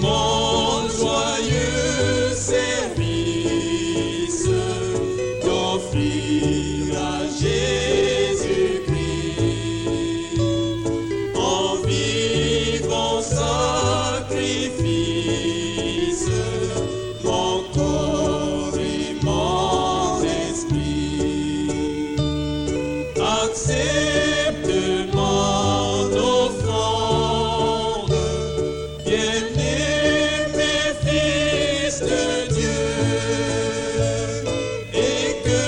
mon joyeux service d'offrir à Jésus-Christ en vivant sacrifice mon corps et mon esprit. Accepte mon offrande, bien-aimé Fils de Dieu, et que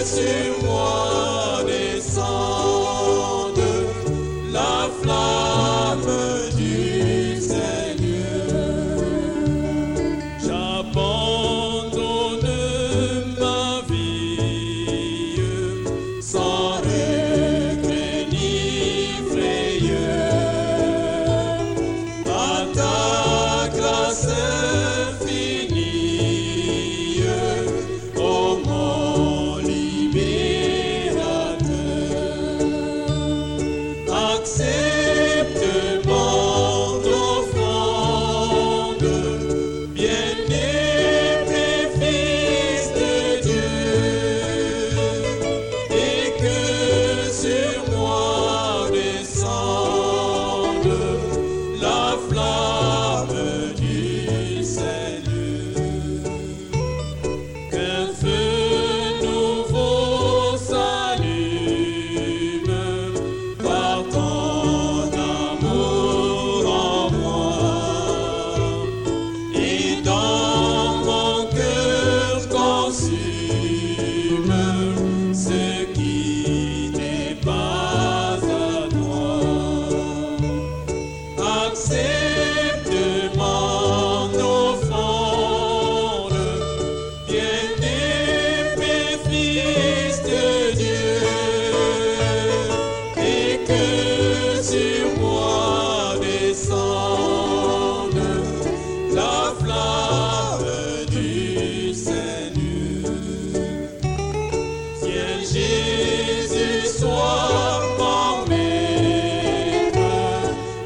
sur moi descende la flamme du Seigneur. J'abandonne ma vie sans regret ni frayeur à ta grâce infinie, ô mon libérateur. Accepte mon offrande, bien-aimé Fils de Dieu, et que sur moi descende la flamme du Seigneur. Qu'un feu nouveau s'allume par ton amour en moi, et dans mon cœur consume ce qui n'est pas à toi. Accepte mon offrande, bien-aimé Fils de Dieu, et que sur moi descende la flamme du Seigneur. Ciel Jésus, sois mon maître,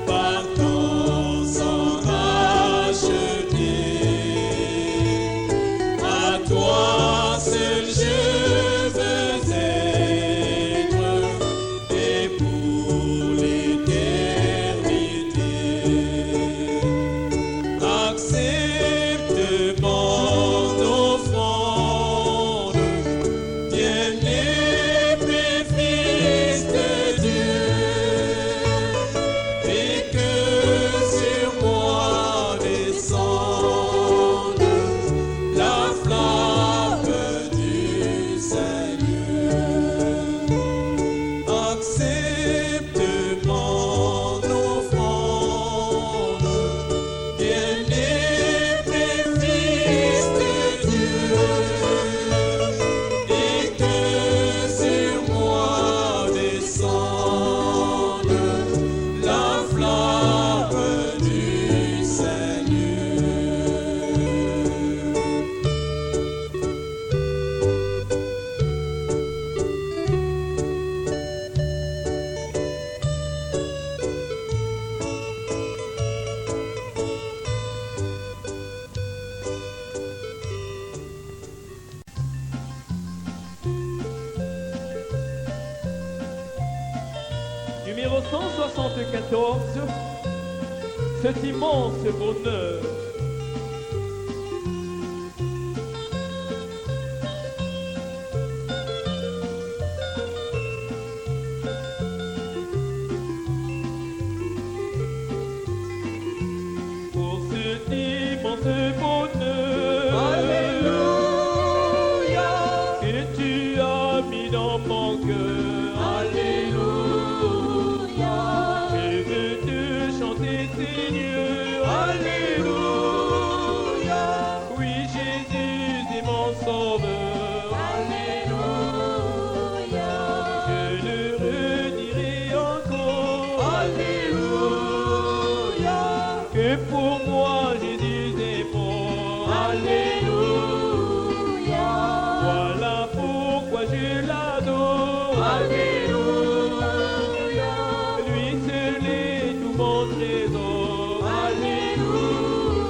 par ton sang racheté. À toi seul je veux être, et pour l'éternité. Accepte mon offrande, bien-aimé Fils de Dieu, et que sur moi descende la flamme du Seigneur. Accepte mon offrande, bien-aimé Fils de Dieu, et que sur moi descende la flamme du Seigneur. Numéro 174, cet immense bonheur. Pour cet immense bonheur, Alléluia, que tu as mis dans mon cœur, Alléluia, je veux te chanter, Seigneur. Alléluia, Oui, Jésus est mon sauveur. Alléluia, Je le redirai encore. Alléluia, Que pour moi Jésus est mort. Alléluia, Voilà pourquoi je l'adore. Alléluia, Lui seul est tout mon trésor. Alléluia.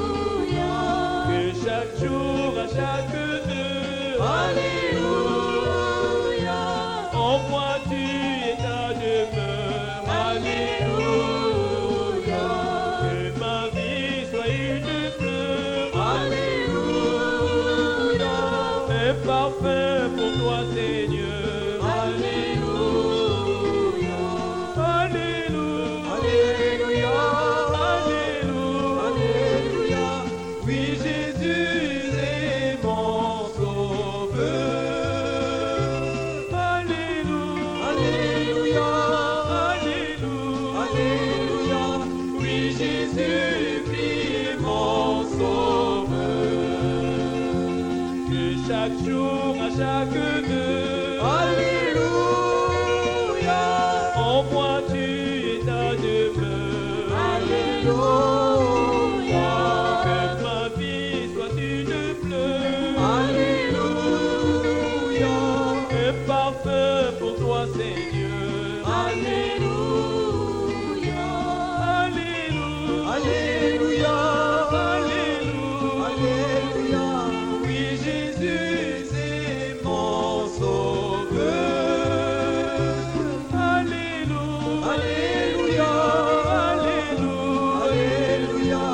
Oui, Jésus est mon sauveur. Alléluia, Alléluia, Alléluia, Alléluia. oui, Jésus-Christ est mon sauveur. Que chaque jour, à chaque heure, Alléluia, en moi tu es ta demeure. Alléluia, Que ma vie soit une fleur. Alléluia, Un parfum pour toi, Seigneur. Alléluia, Alléluia, Alléluia, Alléluia. Alléluia. Oui, Jésus est mon sauveur. Alléluia, Alléluia, Alléluia. Alléluia.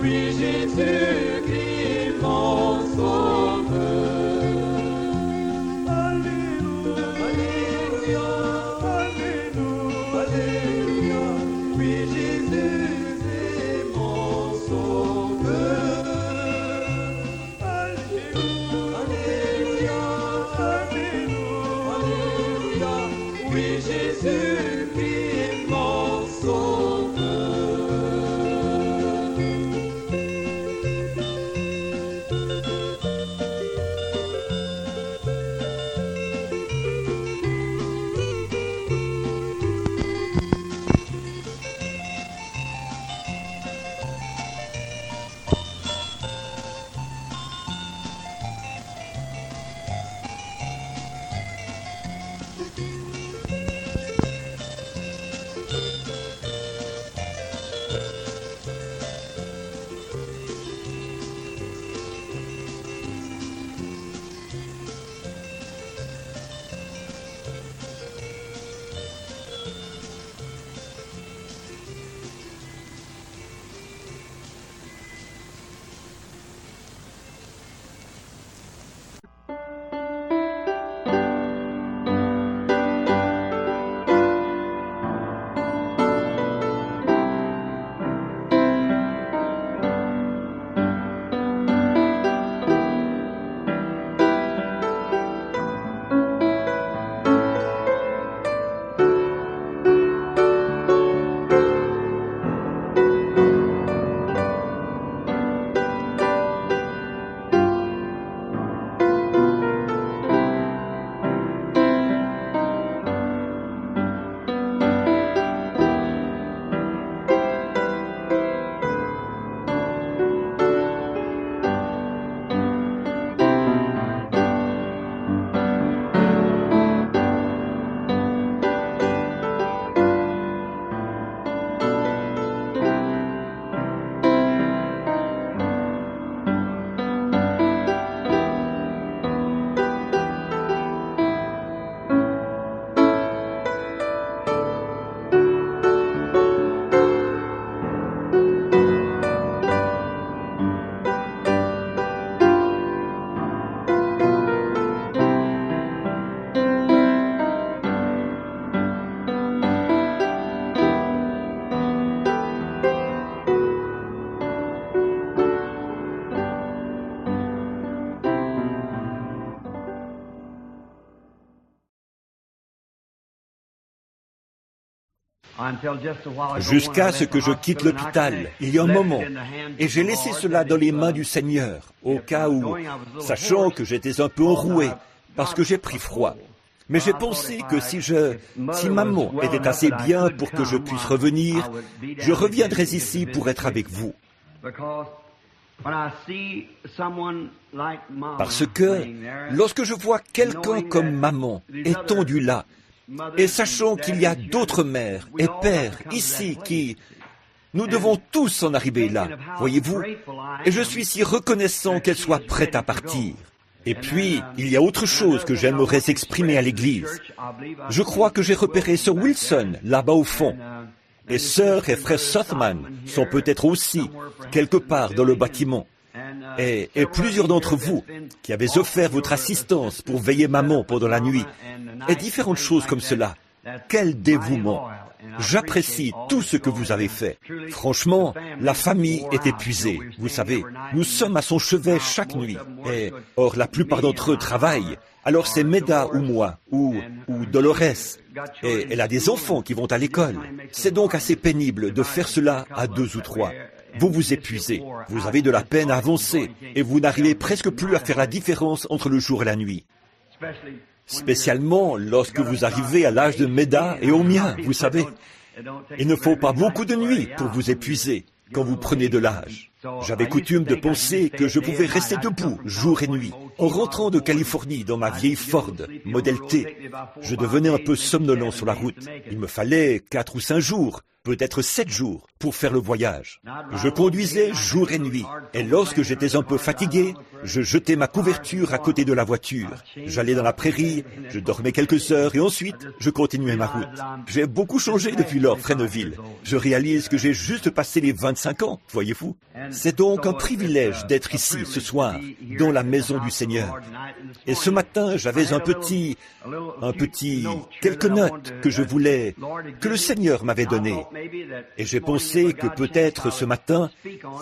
Oui, Jésus-Christ mon sauveur. Alléluia, Alléluia, Alléluia. Alléluia. Oui, Jésus est mon sauveur. Alléluia, Alléluia, Alléluia. Alléluia. Oui, Jésus-Christ est mon sauveur. Jusqu'à ce que je quitte l'hôpital, il y a un moment, et j'ai laissé cela dans les mains du Seigneur, au cas où, sachant que j'étais un peu enroué, parce que j'ai pris froid. Mais j'ai pensé que si maman était assez bien pour que je puisse revenir, je reviendrais ici pour être avec vous. Parce que lorsque je vois quelqu'un comme maman étendu là, et sachant qu'il y a d'autres mères et pères ici qui... Nous devons tous en arriver là, voyez-vous, et je suis si reconnaissant qu'elle soit prête à partir. Et puis, il y a autre chose que j'aimerais exprimer à l'église. Je crois que j'ai repéré Sir Wilson, là-bas au fond. Et Sir et frère Sothman sont peut-être aussi quelque part dans le bâtiment. Et plusieurs d'entre vous qui avez offert votre assistance pour veiller maman pendant la nuit, et différentes choses comme cela. Quel dévouement! J'apprécie tout ce que vous avez fait. Franchement, la famille est épuisée. Vous savez, nous sommes à son chevet chaque nuit. Et, or, la plupart d'entre eux travaillent. Alors c'est Meda ou moi, ou Dolores. Et elle a des enfants qui vont à l'école. C'est donc assez pénible de faire cela à 2 ou 3. Vous vous épuisez, vous avez de la peine à avancer, et vous n'arrivez presque plus à faire la différence entre le jour et la nuit. Spécialement lorsque vous arrivez à l'âge de Meda et au mien, vous savez. Il ne faut pas beaucoup de nuits pour vous épuiser quand vous prenez de l'âge. J'avais coutume de penser que je pouvais rester debout jour et nuit. En rentrant de Californie dans ma vieille Ford, modèle T, je devenais un peu somnolent sur la route. Il me fallait 4 ou 5 jours, peut-être 7 jours, pour faire le voyage. Je conduisais jour et nuit, et lorsque j'étais un peu fatigué, je jetais ma couverture à côté de la voiture. J'allais dans la prairie, je dormais quelques heures, et ensuite, je continuais ma route. J'ai beaucoup changé depuis lors, Fresneville. Je réalise que j'ai juste passé les 25 ans, voyez-vous. C'est donc un privilège d'être ici, ce soir, dans la maison du Seigneur. Et ce matin, j'avais quelques notes que je voulais, que le Seigneur m'avait données. Et j'ai pensé que peut-être ce matin,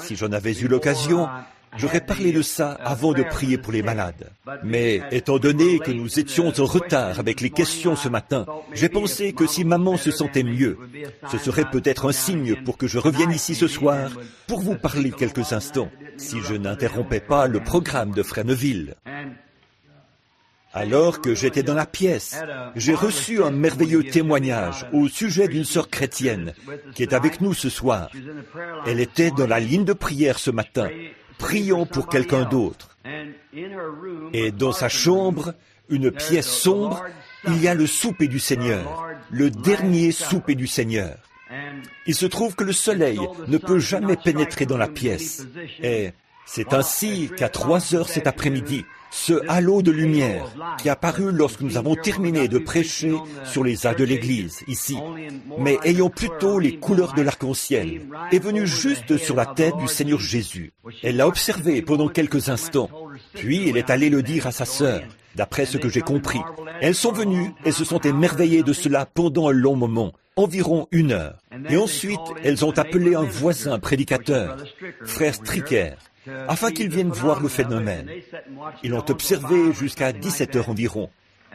si j'en avais eu l'occasion, j'aurais parlé de ça avant de prier pour les malades. Mais étant donné que nous étions en retard avec les questions ce matin, j'ai pensé que si maman se sentait mieux, ce serait peut-être un signe pour que je revienne ici ce soir pour vous parler quelques instants, si je n'interrompais pas le programme de Fresneville. Alors que j'étais dans la pièce, j'ai reçu un merveilleux témoignage au sujet d'une sœur chrétienne qui est avec nous ce soir. Elle était dans la ligne de prière ce matin, priant pour quelqu'un d'autre. Et dans sa chambre, une pièce sombre, il y a le souper du Seigneur, le dernier souper du Seigneur. Il se trouve que le soleil ne peut jamais pénétrer dans la pièce. Et c'est ainsi qu'à 3 heures cet après-midi, ce halo de lumière qui est apparu lorsque nous avons terminé de prêcher sur les âges de l'Église, ici, mais ayant plutôt les couleurs de l'arc-en-ciel, est venu juste sur la tête du Seigneur Jésus. Elle l'a observé pendant quelques instants, puis elle est allée le dire à sa sœur, d'après ce que j'ai compris. Elles sont venues et se sont émerveillées de cela pendant un long moment, environ 1 heure. Et ensuite, elles ont appelé un voisin prédicateur, frère Stricker, afin qu'ils viennent voir le phénomène. Ils l'ont observé jusqu'à 17 heures environ.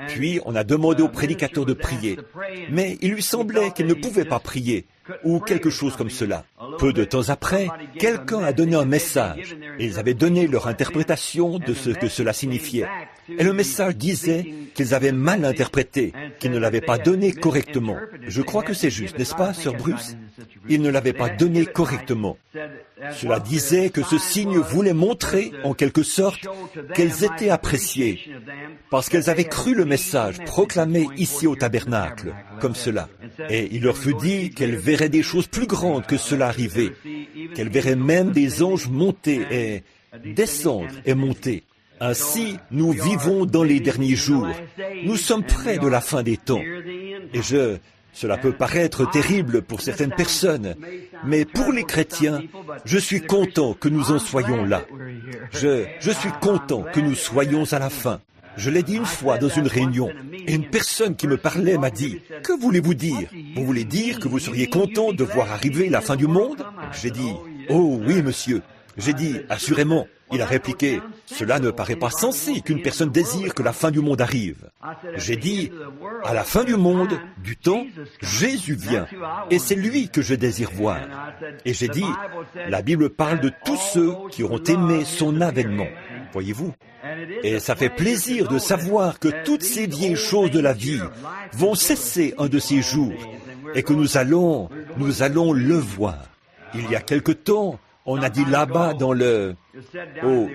Puis on a demandé au prédicateur de prier, mais il lui semblait qu'il ne pouvait pas prier, ou quelque chose comme cela. Peu de temps après, quelqu'un a donné un message, et ils avaient donné leur interprétation de ce que cela signifiait. Et le message disait qu'ils avaient mal interprété, qu'ils ne l'avaient pas donné correctement. Je crois que c'est juste, n'est-ce pas, Sœur Bruce? Ils ne l'avaient pas donné correctement. Cela disait que ce signe voulait montrer, en quelque sorte, qu'elles étaient appréciées, parce qu'elles avaient cru le message proclamé ici au tabernacle, comme cela. Et il leur fut dit qu'elles verraient des choses plus grandes que cela arriver, qu'elles verraient même des anges monter et descendre et monter. Ainsi, nous vivons dans les derniers jours. Nous sommes près de la fin des temps. Et cela peut paraître terrible pour certaines personnes, mais pour les chrétiens, je suis content que nous en soyons là. Je suis content que nous soyons à la fin. Je l'ai dit une fois dans une réunion, et une personne qui me parlait m'a dit, « Que voulez-vous dire? Vous voulez dire que vous seriez content de voir arriver la fin du monde ?» J'ai dit, « Oh oui, monsieur. » J'ai dit, « Assurément. » Il a répliqué, « Cela ne paraît pas sensé qu'une personne désire que la fin du monde arrive. » J'ai dit, « À la fin du monde, du temps, Jésus vient, et c'est lui que je désire voir. » Et j'ai dit, « La Bible parle de tous ceux qui auront aimé son avènement. » Voyez-vous? Et ça fait plaisir de savoir que toutes ces vieilles choses de la vie vont cesser un de ces jours, et que nous allons le voir. Il y a quelque temps, on a dit là-bas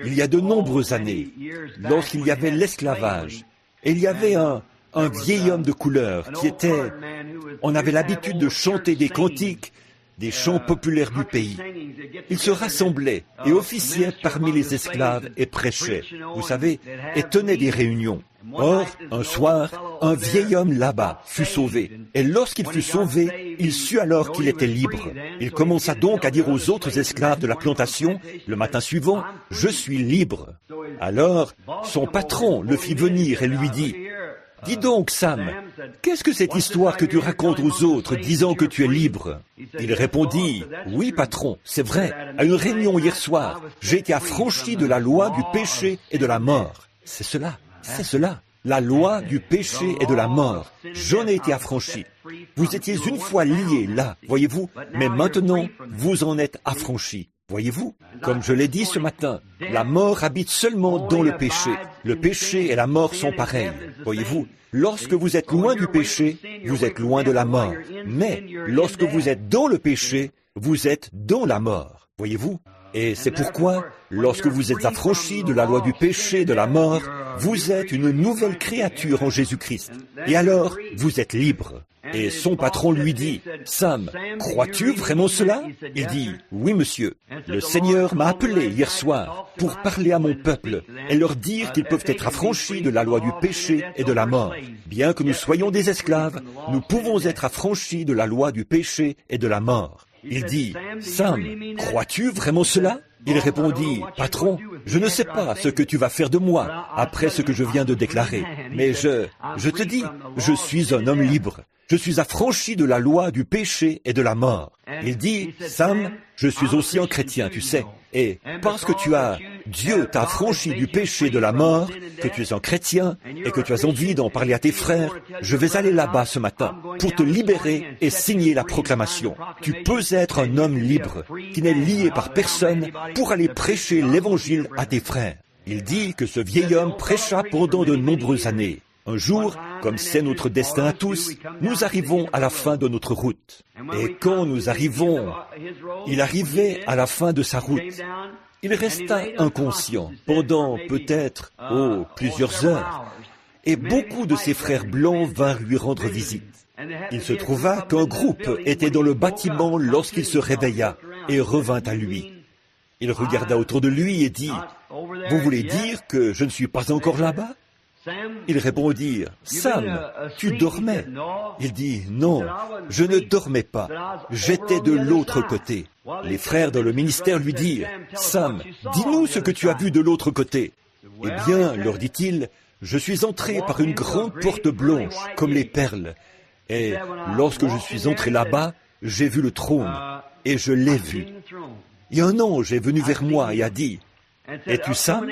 il y a de nombreuses années, lorsqu'il y avait l'esclavage, et il y avait un vieil homme de couleur on avait l'habitude de chanter des cantiques, des chants populaires du pays. Il se rassemblait et officiait parmi les esclaves et prêchait, vous savez, et tenait des réunions. Or, un soir, un vieil homme là-bas fut sauvé. Et lorsqu'il fut sauvé, il sut alors qu'il était libre. Il commença donc à dire aux autres esclaves de la plantation, le matin suivant, « Je suis libre. » Alors, son patron le fit venir et lui dit, « Dis donc, Sam, qu'est-ce que cette histoire que tu racontes aux autres disant que tu es libre? Il répondit, oui, patron, c'est vrai, à une réunion hier soir, j'ai été affranchi de la loi du péché et de la mort. C'est cela, la loi du péché et de la mort. J'en ai été affranchi. Vous étiez une fois liés là, voyez-vous, mais maintenant, vous en êtes affranchis. Voyez-vous, comme je l'ai dit ce matin, la mort habite seulement dans le péché. Le péché et la mort sont pareils. Voyez-vous, lorsque vous êtes loin du péché, vous êtes loin de la mort. Mais lorsque vous êtes dans le péché, vous êtes dans la mort. Voyez-vous? Et c'est pourquoi, lorsque vous êtes affranchis de la loi du péché et de la mort, vous êtes une nouvelle créature en Jésus-Christ. Et alors, vous êtes libre. Et son patron lui dit, « Sam, crois-tu vraiment cela ?» Il dit, « Oui, monsieur. Le Seigneur m'a appelé hier soir pour parler à mon peuple et leur dire qu'ils peuvent être affranchis de la loi du péché et de la mort. Bien que nous soyons des esclaves, nous pouvons être affranchis de la loi du péché et de la mort. » Il dit, « Sam, crois-tu vraiment cela ?» Il répondit, « Patron, je ne sais pas ce que tu vas faire de moi après ce que je viens de déclarer, mais je te dis, je suis un homme libre. Je suis affranchi de la loi du péché et de la mort. » Il dit, « Sam, je suis aussi un chrétien, tu sais, et parce que Dieu t'a affranchi du péché et de la mort, que tu es un chrétien et que tu as envie d'en parler à tes frères, je vais aller là-bas ce matin pour te libérer et signer la proclamation. Tu peux être un homme libre, qui n'est lié par personne, pour aller prêcher l'évangile à tes frères. » Il dit que ce vieil homme prêcha pendant de nombreuses années. Un jour, comme c'est notre destin à tous, nous arrivons à la fin de notre route. Et quand nous arrivons, il arrivait à la fin de sa route. Il resta inconscient pendant peut-être, plusieurs heures. Et beaucoup de ses frères blancs vinrent lui rendre visite. Il se trouva qu'un groupe était dans le bâtiment lorsqu'il se réveilla et revint à lui. Il regarda autour de lui et dit, « Vous voulez dire que je ne suis pas encore là-bas ?» Ils répondirent, « Sam, tu dormais. » Il dit, « Non, je ne dormais pas. J'étais de l'autre côté. » Les frères dans le ministère lui dirent, « Sam, dis-nous ce que tu as vu de l'autre côté. » Eh bien, leur dit-il, « Je suis entré par une grande porte blanche, comme les perles. Et lorsque je suis entré là-bas, j'ai vu le trône, et je l'ai vu. Et un ange est venu vers moi et a dit, « Es-tu Sam ?»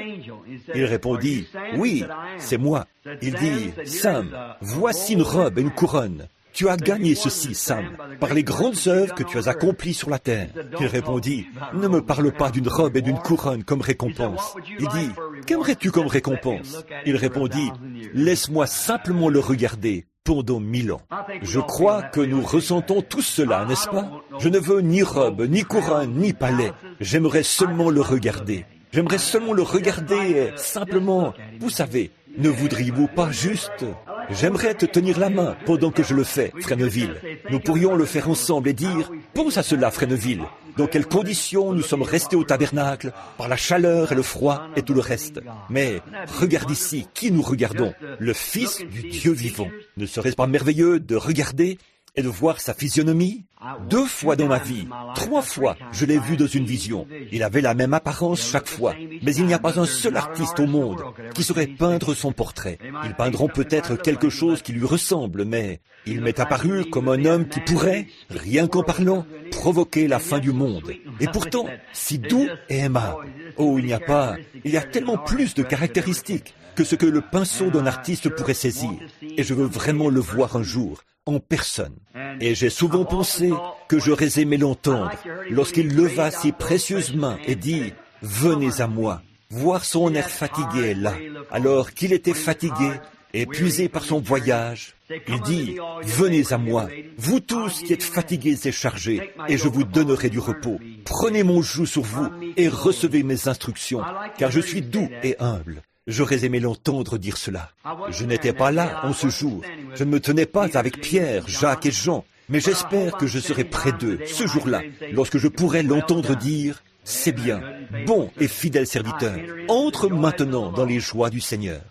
Il répondit, « Oui, c'est moi. » Il dit, « Sam, voici une robe et une couronne. Tu as gagné ceci, Sam, par les grandes œuvres que tu as accomplies sur la terre. » Il répondit, « Ne me parle pas d'une robe et d'une couronne comme récompense. » Il dit, « Qu'aimerais-tu comme récompense ?» Il répondit, « Laisse-moi simplement le regarder pendant 1000 ans. » Je crois que nous ressentons tous cela, n'est-ce pas? Je ne veux ni robe, ni couronne, ni palais. J'aimerais seulement le regarder. J'aimerais seulement le regarder et simplement, vous savez, ne voudriez-vous pas juste... J'aimerais te tenir la main pendant que je le fais, Fresneville. Nous pourrions le faire ensemble et dire, pense à cela, Fresneville. Dans quelles conditions nous sommes restés au tabernacle, par la chaleur et le froid et tout le reste. Mais regarde ici, qui nous regardons? Le Fils du Dieu vivant. Ne serait-ce pas merveilleux de regarder et de voir sa physionomie? 2 fois dans ma vie, 3 fois, je l'ai vu dans une vision. Il avait la même apparence chaque fois, mais il n'y a pas un seul artiste au monde qui saurait peindre son portrait. Ils peindront peut-être quelque chose qui lui ressemble, mais il m'est apparu comme un homme qui pourrait, rien qu'en parlant, provoquer la fin du monde. Et pourtant, si doux et aimable. Oh, il y a tellement plus de caractéristiques que ce que le pinceau d'un artiste pourrait saisir. Et je veux vraiment le voir un jour, en personne. Et j'ai souvent pensé que j'aurais aimé l'entendre lorsqu'il leva ses précieuses mains et dit « Venez à moi ». Voir son air fatigué là, alors qu'il était fatigué, épuisé par son voyage. Il dit « Venez à moi, vous tous qui êtes fatigués et chargés, et je vous donnerai du repos. Prenez mon joug sur vous et recevez mes instructions, car je suis doux et humble. » J'aurais aimé l'entendre dire cela. Je n'étais pas là en ce jour. Je ne me tenais pas avec Pierre, Jacques et Jean. Mais j'espère que je serai près d'eux ce jour-là, lorsque je pourrai l'entendre dire « C'est bien, bon et fidèle serviteur, entre maintenant dans les joies du Seigneur. »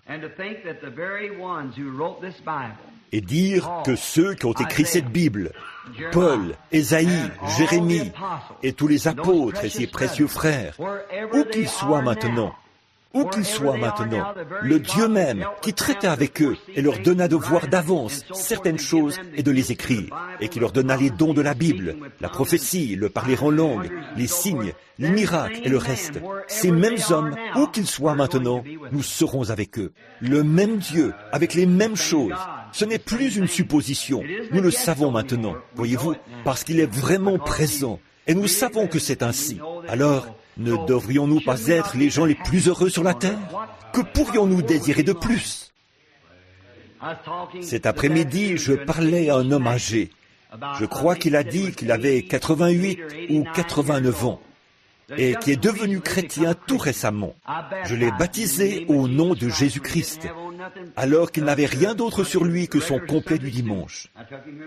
Et dire que ceux qui ont écrit cette Bible, Paul, Ésaïe, Jérémie et tous les apôtres et ses précieux frères, où qu'ils soient maintenant, où qu'ils soient maintenant, le Dieu même qui traitait avec eux et leur donna de voir d'avance certaines choses et de les écrire, et qui leur donna les dons de la Bible, la prophétie, le parler en langue, les signes, les miracles et le reste. Ces mêmes hommes, où qu'ils soient maintenant, nous serons avec eux. Le même Dieu, avec les mêmes choses. Ce n'est plus une supposition. Nous le savons maintenant, voyez-vous, parce qu'il est vraiment présent. Et nous savons que c'est ainsi. Alors, ne devrions-nous pas être les gens les plus heureux sur la terre? Que pourrions-nous désirer de plus? Cet après-midi, je parlais à un homme âgé. Je crois qu'il a dit qu'il avait 88 ou 89 ans et qui est devenu chrétien tout récemment. Je l'ai baptisé au nom de Jésus-Christ, alors qu'il n'avait rien d'autre sur lui que son complet du dimanche.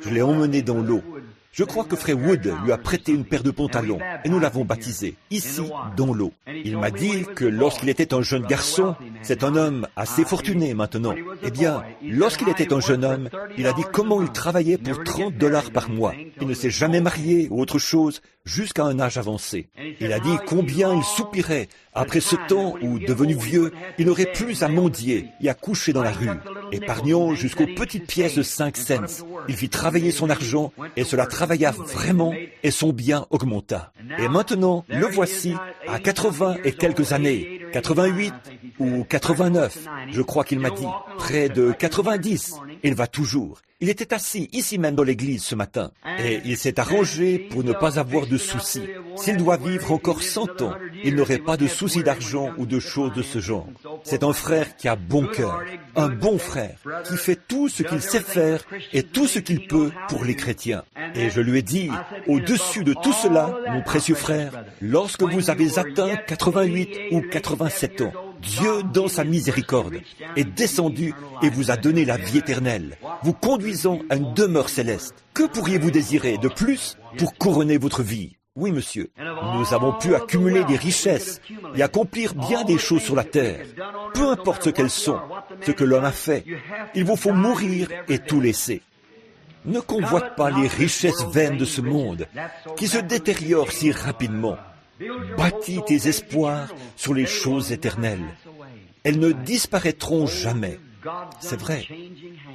Je l'ai emmené dans l'eau. Je crois que Frère Wood lui a prêté une paire de pantalons et nous l'avons baptisé, ici, dans l'eau. Il m'a dit que lorsqu'il était un jeune garçon, c'est un homme assez fortuné maintenant. Eh bien, lorsqu'il était un jeune homme, il a dit comment il travaillait pour $30 par mois. Il ne s'est jamais marié ou autre chose jusqu'à un âge avancé. Il a dit combien il soupirait après ce temps où, devenu vieux, il n'aurait plus à mendier et à coucher dans la rue, épargnant jusqu'aux petites pièces de 5 cents. Il fit travailler son argent et cela travailla vraiment et son bien augmenta. Et maintenant, le voici à 80 et quelques années, 88 ou 89, je crois qu'il m'a dit, près de 90. Il va toujours. Il était assis ici même dans l'église ce matin et il s'est arrangé pour ne pas avoir de soucis. S'il doit vivre encore 100 ans, il n'aurait pas de soucis d'argent ou de choses de ce genre. C'est un frère qui a bon cœur, un bon frère, qui fait tout ce qu'il sait faire et tout ce qu'il peut pour les chrétiens. Et je lui ai dit, au-dessus de tout cela, mon précieux frère, lorsque vous avez atteint 88 ou 87 ans, Dieu, dans sa miséricorde, est descendu et vous a donné la vie éternelle, vous conduisant à une demeure céleste. Que pourriez-vous désirer de plus pour couronner votre vie? Oui, monsieur, nous avons pu accumuler des richesses et accomplir bien des choses sur la terre. Peu importe ce qu'elles sont, ce que l'homme a fait, il vous faut mourir et tout laisser. Ne convoite pas les richesses vaines de ce monde, qui se détériorent si rapidement. Bâtis tes espoirs sur les choses éternelles. Elles ne disparaîtront jamais. C'est vrai.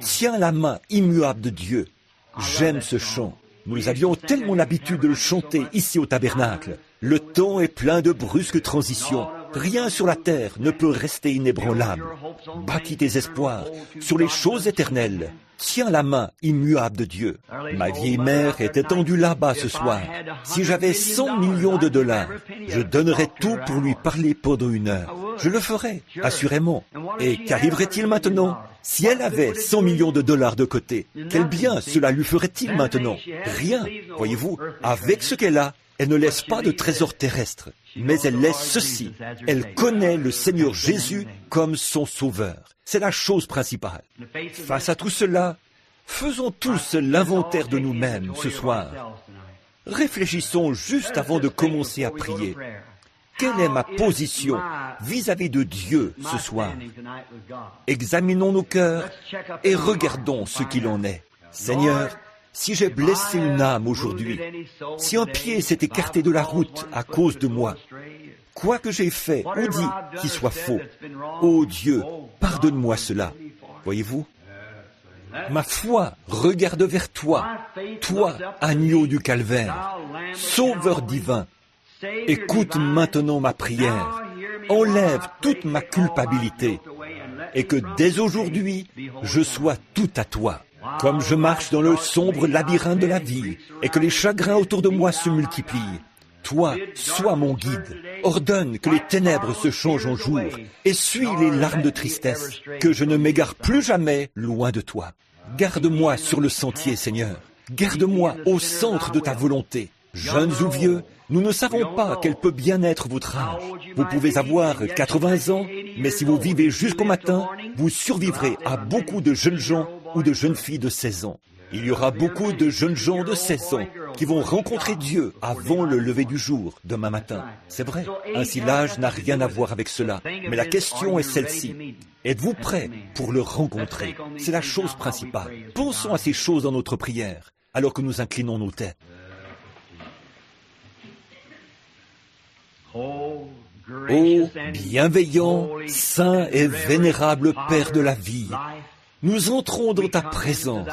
Tiens la main immuable de Dieu. J'aime ce chant. Nous avions tellement l'habitude de le chanter ici au tabernacle. Le temps est plein de brusques transitions. Rien sur la terre ne peut rester inébranlable. Bâtis tes espoirs sur les choses éternelles. Tiens la main immuable de Dieu. Ma vieille mère est étendue là-bas ce soir. Si j'avais 100 millions de dollars, je donnerais tout pour lui parler pendant 1 heure. Je le ferais, assurément. Et qu'arriverait-il maintenant? Si elle avait 100 millions de dollars de côté, quel bien cela lui ferait-il maintenant? Rien, voyez-vous. Avec ce qu'elle a, elle ne laisse pas de trésor terrestre, mais elle laisse ceci. Elle connaît le Seigneur Jésus comme son Sauveur. C'est la chose principale. Face à tout cela, faisons tous l'inventaire de nous-mêmes ce soir. Réfléchissons juste avant de commencer à prier. Quelle est ma position vis-à-vis de Dieu ce soir? Examinons nos cœurs et regardons ce qu'il en est. Seigneur, si j'ai blessé une âme aujourd'hui, si un pied s'est écarté de la route à cause de moi, quoi que j'ai fait ou dit qui soit faux, ô Dieu, pardonne-moi cela. Voyez-vous? Ma foi regarde vers toi, toi, agneau du calvaire, Sauveur divin. Écoute maintenant ma prière, enlève toute ma culpabilité, et que dès aujourd'hui, je sois tout à toi. Comme je marche dans le sombre labyrinthe de la vie, et que les chagrins autour de moi se multiplient, toi, sois mon guide. Ordonne que les ténèbres se changent en jour, et suis les larmes de tristesse, que je ne m'égare plus jamais loin de toi. Garde-moi sur le sentier, Seigneur. Garde-moi au centre de ta volonté. Jeunes ou vieux, nous ne savons pas quel peut bien être votre âge. Vous pouvez avoir 80 ans, mais si vous vivez jusqu'au matin, vous survivrez à beaucoup de jeunes gens ou de jeunes filles de 16 ans. Il y aura beaucoup de jeunes gens de 16 ans qui vont rencontrer Dieu avant le lever du jour, demain matin. C'est vrai, ainsi l'âge n'a rien à voir avec cela. Mais la question est celle-ci. Êtes-vous prêt pour le rencontrer? C'est la chose principale. Pensons à ces choses dans notre prière, alors que nous inclinons nos têtes. Oh, Ô bienveillant, saint et vénérable Père de la vie, nous entrons dans ta présence,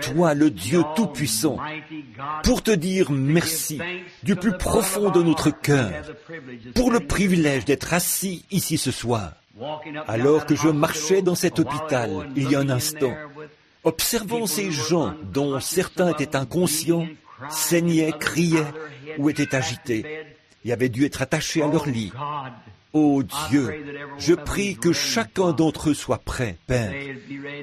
toi le Dieu Tout-Puissant, pour te dire merci du plus profond de notre cœur pour le privilège d'être assis ici ce soir. Alors que je marchais dans cet hôpital il y a un instant, observant ces gens dont certains étaient inconscients, saignaient, criaient ou étaient agités et avaient dû être attachés à leur lit. Ô Dieu, je prie que chacun d'entre eux soit prêt, Père,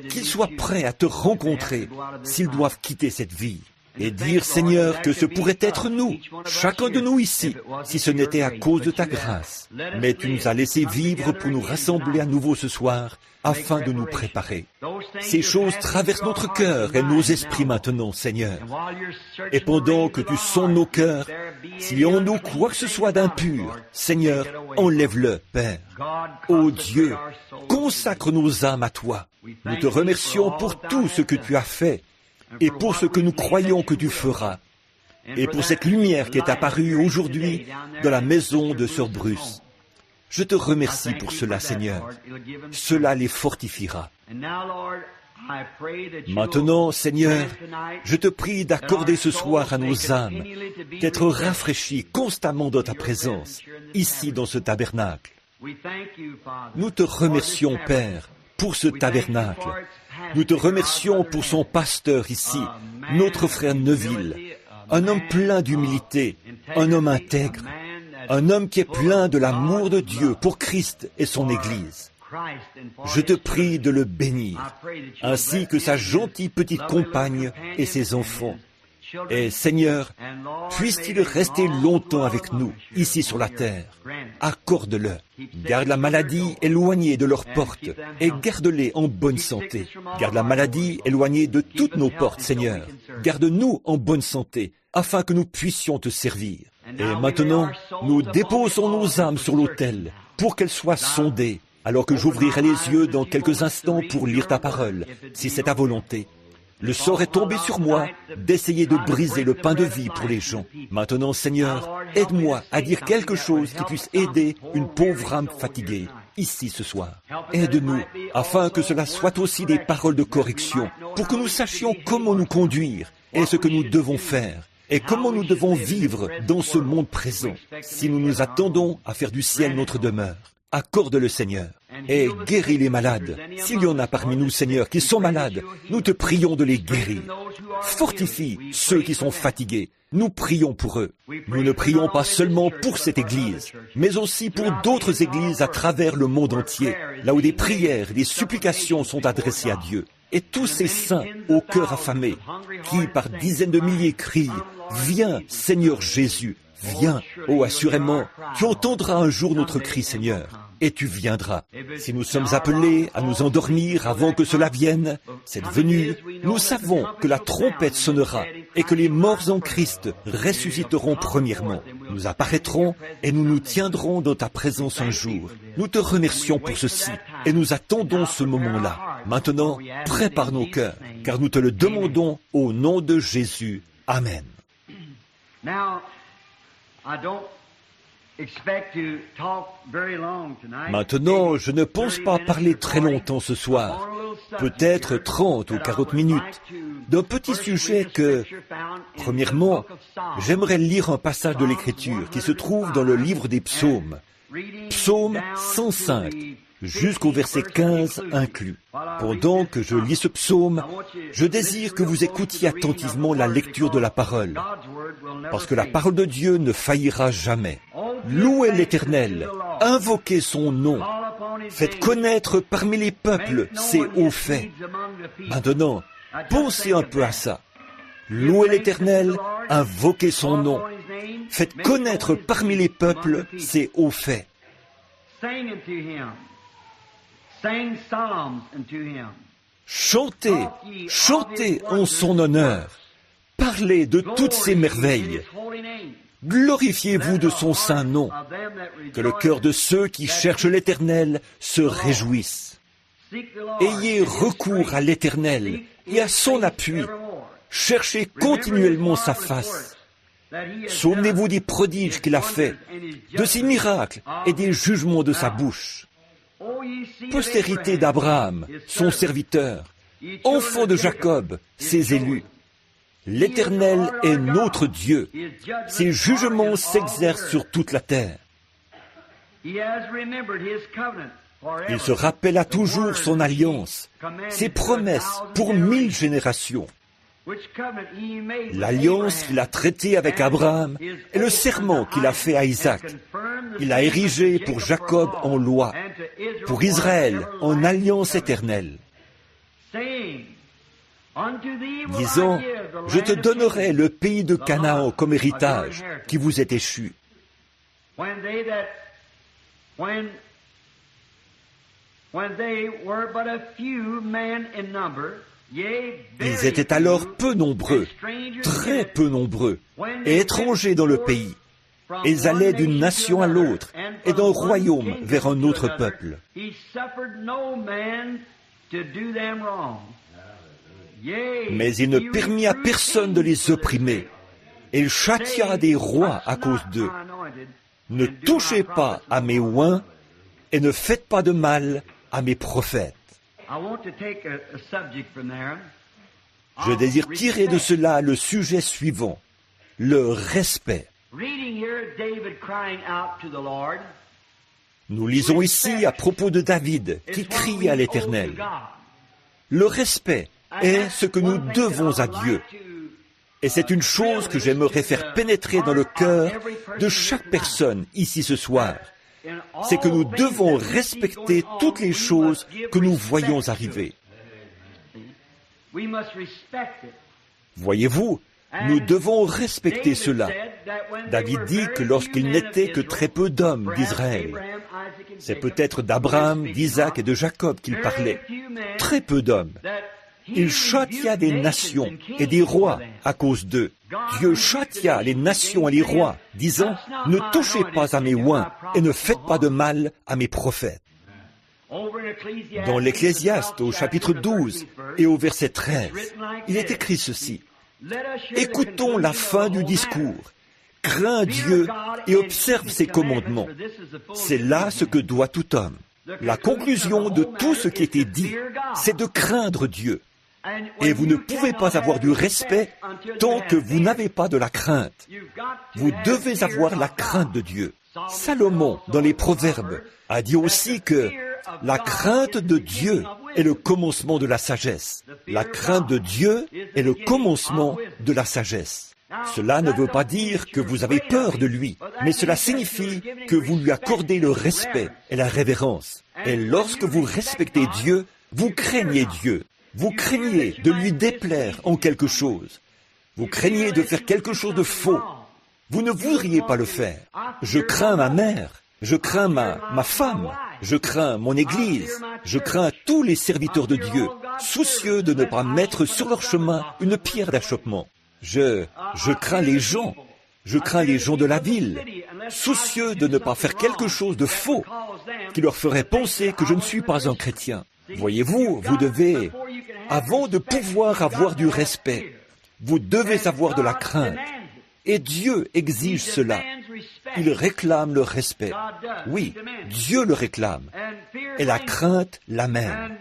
qu'ils soient prêts à te rencontrer s'ils doivent quitter cette vie. Et dire, Seigneur, que ce pourrait être nous, chacun de nous ici, si ce n'était à cause de ta grâce. Mais tu nous as laissé vivre pour nous rassembler à nouveau ce soir, afin de nous préparer. Ces choses traversent notre cœur et nos esprits maintenant, Seigneur. Et pendant que tu sondes nos cœurs, s'il y a en nous quoi que ce soit d'impur, Seigneur, enlève-le, Père. Ô Dieu, consacre nos âmes à toi. Nous te remercions pour tout ce que tu as fait, et pour ce que nous croyons que tu feras, et pour cette lumière qui est apparue aujourd'hui dans la maison de Sœur Bruce. Je te remercie pour cela, Seigneur. Cela les fortifiera. Maintenant, Seigneur, je te prie d'accorder ce soir à nos âmes d'être rafraîchies constamment dans ta présence, ici dans ce tabernacle. Nous te remercions, Père, pour ce tabernacle. Nous te remercions pour son pasteur ici, notre frère Neville, un homme plein d'humilité, un homme intègre, un homme qui est plein de l'amour de Dieu pour Christ et son Église. Je te prie de le bénir, ainsi que sa gentille petite compagne et ses enfants. Et Seigneur, puisse-t-il rester longtemps avec nous, ici sur la terre. Accorde-le. Garde la maladie éloignée de leurs portes et garde-les en bonne santé. Garde la maladie éloignée de toutes nos portes, Seigneur. Garde-nous en bonne santé, afin que nous puissions te servir. Et maintenant, nous déposons nos âmes sur l'autel pour qu'elles soient sondées, alors que j'ouvrirai les yeux dans quelques instants pour lire ta parole, si c'est ta volonté. Le sort est tombé sur moi d'essayer de briser le pain de vie pour les gens. Maintenant, Seigneur, aide-moi à dire quelque chose qui puisse aider une pauvre âme fatiguée, ici ce soir. Aide-nous, afin que cela soit aussi des paroles de correction, pour que nous sachions comment nous conduire et ce que nous devons faire, et comment nous devons vivre dans ce monde présent, si nous nous attendons à faire du ciel notre demeure. Accorde-le, Seigneur, et guéris les malades. S'il y en a parmi nous, Seigneur, qui sont malades, nous te prions de les guérir. Fortifie ceux qui sont fatigués. Nous prions pour eux. Nous ne prions pas seulement pour cette Église, mais aussi pour d'autres églises à travers le monde entier, là où des prières et des supplications sont adressées à Dieu. Et tous ces saints au cœur affamé, qui par dizaines de milliers crient « Viens, Seigneur Jésus !» Viens, ô assurément, tu entendras un jour notre cri, Seigneur, et tu viendras. Si nous sommes appelés à nous endormir avant que cela vienne, cette venue, nous savons que la trompette sonnera et que les morts en Christ ressusciteront premièrement. Nous apparaîtrons et nous nous tiendrons dans ta présence un jour. Nous te remercions pour ceci et nous attendons ce moment-là. Maintenant, prépare nos cœurs, car nous te le demandons au nom de Jésus. Amen. Maintenant, je ne pense pas parler très longtemps ce soir, peut-être 30 ou 40 minutes, d'un petit sujet que, premièrement, j'aimerais lire un passage de l'Écriture qui se trouve dans le livre des Psaumes, Psaume 105, jusqu'au verset 15 inclus. Pendant que je lis ce psaume, je désire que vous écoutiez attentivement la lecture de la parole, parce que la parole de Dieu ne faillira jamais. Louez l'Éternel, invoquez son nom, faites connaître parmi les peuples ses hauts faits. Maintenant, pensez un peu à ça. Louez l'Éternel, invoquez son nom, faites connaître parmi les peuples ses hauts faits. Chantez, chantez en son honneur, parlez de toutes ses merveilles, glorifiez-vous de son saint nom, que le cœur de ceux qui cherchent l'Éternel se réjouisse. Ayez recours à l'Éternel et à son appui, cherchez continuellement sa face. Souvenez-vous des prodiges qu'il a faits, de ses miracles et des jugements de sa bouche. Postérité d'Abraham, son serviteur, enfant de Jacob, ses élus. L'Éternel est notre Dieu. Ses jugements s'exercent sur toute la terre. Il se rappella toujours son alliance, ses promesses pour 1000 générations. L'alliance qu'il a traitée avec Abraham et le serment qu'il a fait à Isaac. Il a érigé pour Jacob en loi, pour Israël en alliance éternelle. Disant, je te donnerai le pays de Canaan comme héritage qui vous est échu. Ils étaient alors peu nombreux, très peu nombreux, et étrangers dans le pays. Ils allaient d'une nation à l'autre, et d'un royaume vers un autre peuple. Mais il ne permit à personne de les opprimer. Il châtia des rois à cause d'eux. Ne touchez pas à mes oints, et ne faites pas de mal à mes prophètes. Je désire tirer de cela le sujet suivant, le respect. Nous lisons ici à propos de David qui crie à l'Éternel. Le respect est ce que nous devons à Dieu. Et c'est une chose que j'aimerais faire pénétrer dans le cœur de chaque personne ici ce soir. C'est que nous devons respecter toutes les choses que nous voyons arriver. Voyez-vous, nous devons respecter cela. David dit que lorsqu'il n'était que très peu d'hommes d'Israël, c'est peut-être d'Abraham, d'Isaac et de Jacob qu'il parlait, très peu d'hommes. Il châtia des nations et des rois à cause d'eux. Dieu châtia les nations et les rois, disant, « Ne touchez pas à mes oints et ne faites pas de mal à mes prophètes. » Dans l'Ecclésiaste, au chapitre 12 et au verset 13, il est écrit ceci. « Écoutons la fin du discours. Crains Dieu et observe ses commandements. C'est là ce que doit tout homme. » La conclusion de tout ce qui était dit, c'est de craindre Dieu. Et vous ne pouvez pas avoir du respect tant que vous n'avez pas de la crainte. Vous devez avoir la crainte de Dieu. Salomon, dans les Proverbes, a dit aussi que la crainte de Dieu est le commencement de la sagesse. La crainte de Dieu est le commencement de la sagesse. Cela ne veut pas dire que vous avez peur de lui, mais cela signifie que vous lui accordez le respect et la révérence. Et lorsque vous respectez Dieu, vous craignez Dieu. Vous craignez de lui déplaire en quelque chose. Vous craignez de faire quelque chose de faux. Vous ne voudriez pas le faire. Je crains ma mère, je crains ma femme, je crains mon Église, je crains tous les serviteurs de Dieu, soucieux de ne pas mettre sur leur chemin une pierre d'achoppement. Je crains les gens. Je crains les gens de la ville, soucieux de ne pas faire quelque chose de faux qui leur ferait penser que je ne suis pas un chrétien. Voyez-vous, vous devez, avant de pouvoir avoir du respect, vous devez avoir de la crainte. Et Dieu exige cela. Il réclame le respect. Oui, Dieu le réclame. Et la crainte l'amène.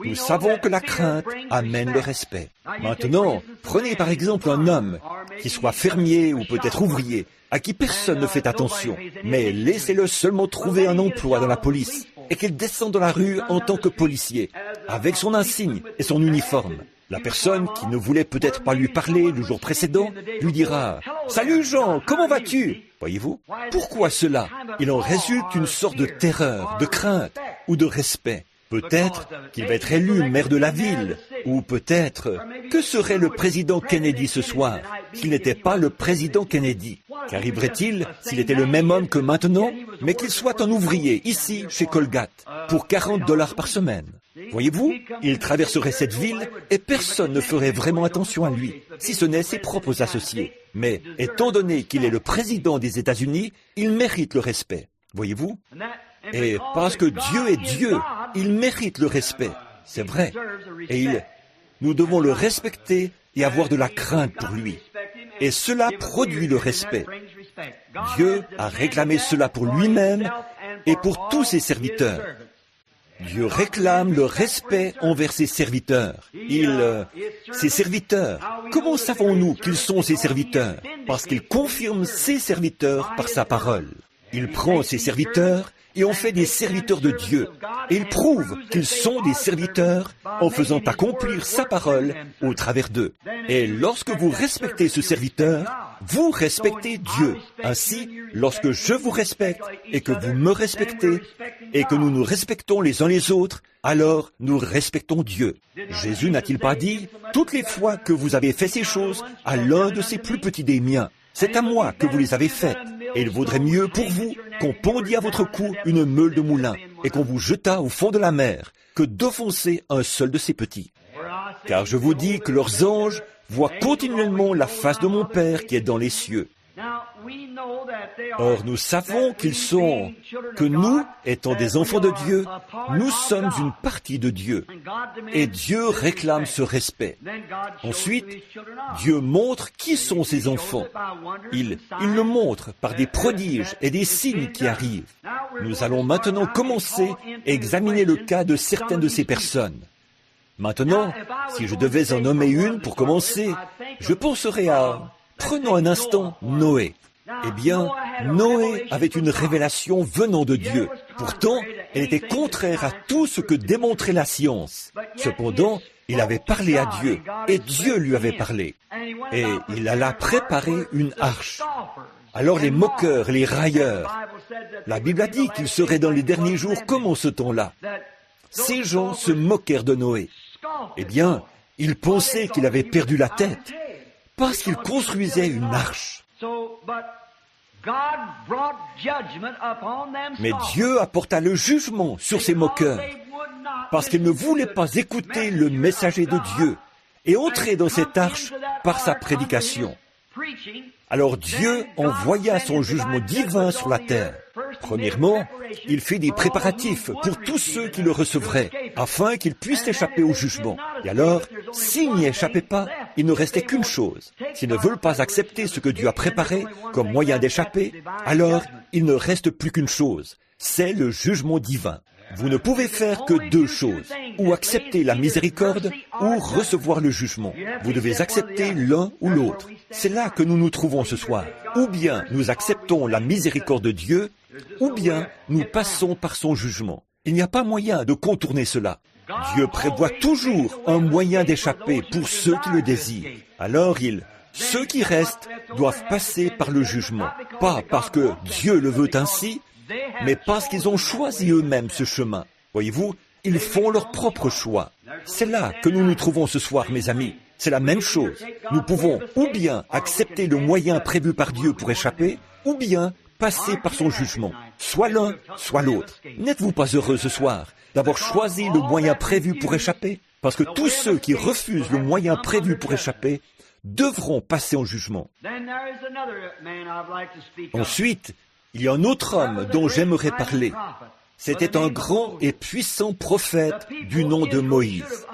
Nous savons que la crainte amène le respect. Maintenant, prenez par exemple un homme qui soit fermier ou peut-être ouvrier, à qui personne ne fait attention, mais laissez-le seulement trouver un emploi dans la police et qu'il descende dans la rue en tant que policier, avec son insigne et son uniforme. La personne qui ne voulait peut-être pas lui parler le jour précédent lui dira « Salut Jean, comment vas-tu » Voyez-vous, pourquoi cela? Il en résulte une sorte de terreur, de crainte ou de respect. Peut-être qu'il va être élu maire de la ville, ou peut-être, que serait le président Kennedy ce soir, s'il n'était pas le président Kennedy? Qu'arriverait-il s'il était le même homme que maintenant, mais qu'il soit un ouvrier, ici, chez Colgate, pour $40 par semaine? Voyez-vous, il traverserait cette ville et personne ne ferait vraiment attention à lui, si ce n'est ses propres associés. Mais, étant donné qu'il est le président des États-Unis, il mérite le respect. Voyez-vous? Et parce que Dieu est Dieu, il mérite le respect. C'est vrai. Et nous devons le respecter et avoir de la crainte pour lui. Et cela produit le respect. Dieu a réclamé cela pour lui-même et pour tous ses serviteurs. Dieu réclame le respect envers ses serviteurs. Ses serviteurs, comment savons-nous qu'ils sont ses serviteurs? Parce qu'il confirme ses serviteurs par sa parole. Il prend ses serviteurs et en fait des serviteurs de Dieu. Et il prouve qu'ils sont des serviteurs en faisant accomplir sa parole au travers d'eux. Et lorsque vous respectez ce serviteur, vous respectez Dieu. Ainsi, lorsque je vous respecte et que vous me respectez et que nous nous respectons les uns les autres, alors nous respectons Dieu. Jésus n'a-t-il pas dit, « Toutes les fois que vous avez fait ces choses à l'un de ces plus petits des miens, c'est à moi que vous les avez faites. Et il vaudrait mieux pour vous qu'on pendît à votre cou une meule de moulin et qu'on vous jetât au fond de la mer que d'offenser un seul de ces petits. Car je vous dis que leurs anges voient continuellement la face de mon Père qui est dans les cieux. Or, nous savons que nous, étant des enfants de Dieu, nous sommes une partie de Dieu. Et Dieu réclame ce respect. Ensuite, Dieu montre qui sont ses enfants. Il le montre par des prodiges et des signes qui arrivent. Nous allons maintenant commencer à examiner le cas de certaines de ces personnes. Maintenant, si je devais en nommer une pour commencer, je penserais à... Prenons un instant Noé. Eh bien, Noé avait une révélation venant de Dieu. Pourtant, elle était contraire à tout ce que démontrait la science. Cependant, il avait parlé à Dieu, et Dieu lui avait parlé. Et il alla préparer une arche. Alors les moqueurs, les railleurs, la Bible a dit qu'ils seraient dans les derniers jours comme en ce temps-là. Ces gens se moquèrent de Noé. Eh bien, ils pensaient qu'il avait perdu la tête, parce qu'il construisait une arche. Mais Dieu apporta le jugement sur ces moqueurs, parce qu'ils ne voulaient pas écouter le messager de Dieu et entrer dans cette arche par sa prédication. Alors Dieu envoya son jugement divin sur la terre. Premièrement, il fit des préparatifs pour tous ceux qui le recevraient, afin qu'ils puissent échapper au jugement. Et alors, s'ils n'y échappaient pas, il ne restait qu'une chose. S'ils ne veulent pas accepter ce que Dieu a préparé comme moyen d'échapper, alors il ne reste plus qu'une chose, c'est le jugement divin. Vous ne pouvez faire que deux choses, ou accepter la miséricorde, ou recevoir le jugement. Vous devez accepter l'un ou l'autre. C'est là que nous nous trouvons ce soir. Ou bien nous acceptons la miséricorde de Dieu, ou bien nous passons par son jugement. Il n'y a pas moyen de contourner cela. Dieu prévoit toujours un moyen d'échapper pour ceux qui le désirent. Alors ceux qui restent doivent passer par le jugement. Pas parce que Dieu le veut ainsi, mais parce qu'ils ont choisi eux-mêmes ce chemin. Voyez-vous, ils font leur propre choix. C'est là que nous nous trouvons ce soir, mes amis. C'est la même chose. Nous pouvons ou bien accepter le moyen prévu par Dieu pour échapper, ou bien passer par son jugement. Soit l'un, soit l'autre. N'êtes-vous pas heureux ce soir d'avoir choisi le moyen prévu pour échapper? Parce que tous ceux qui refusent le moyen prévu pour échapper devront passer en jugement. Ensuite, il y a un autre homme dont j'aimerais parler. C'était un grand et puissant prophète du nom de Moïse.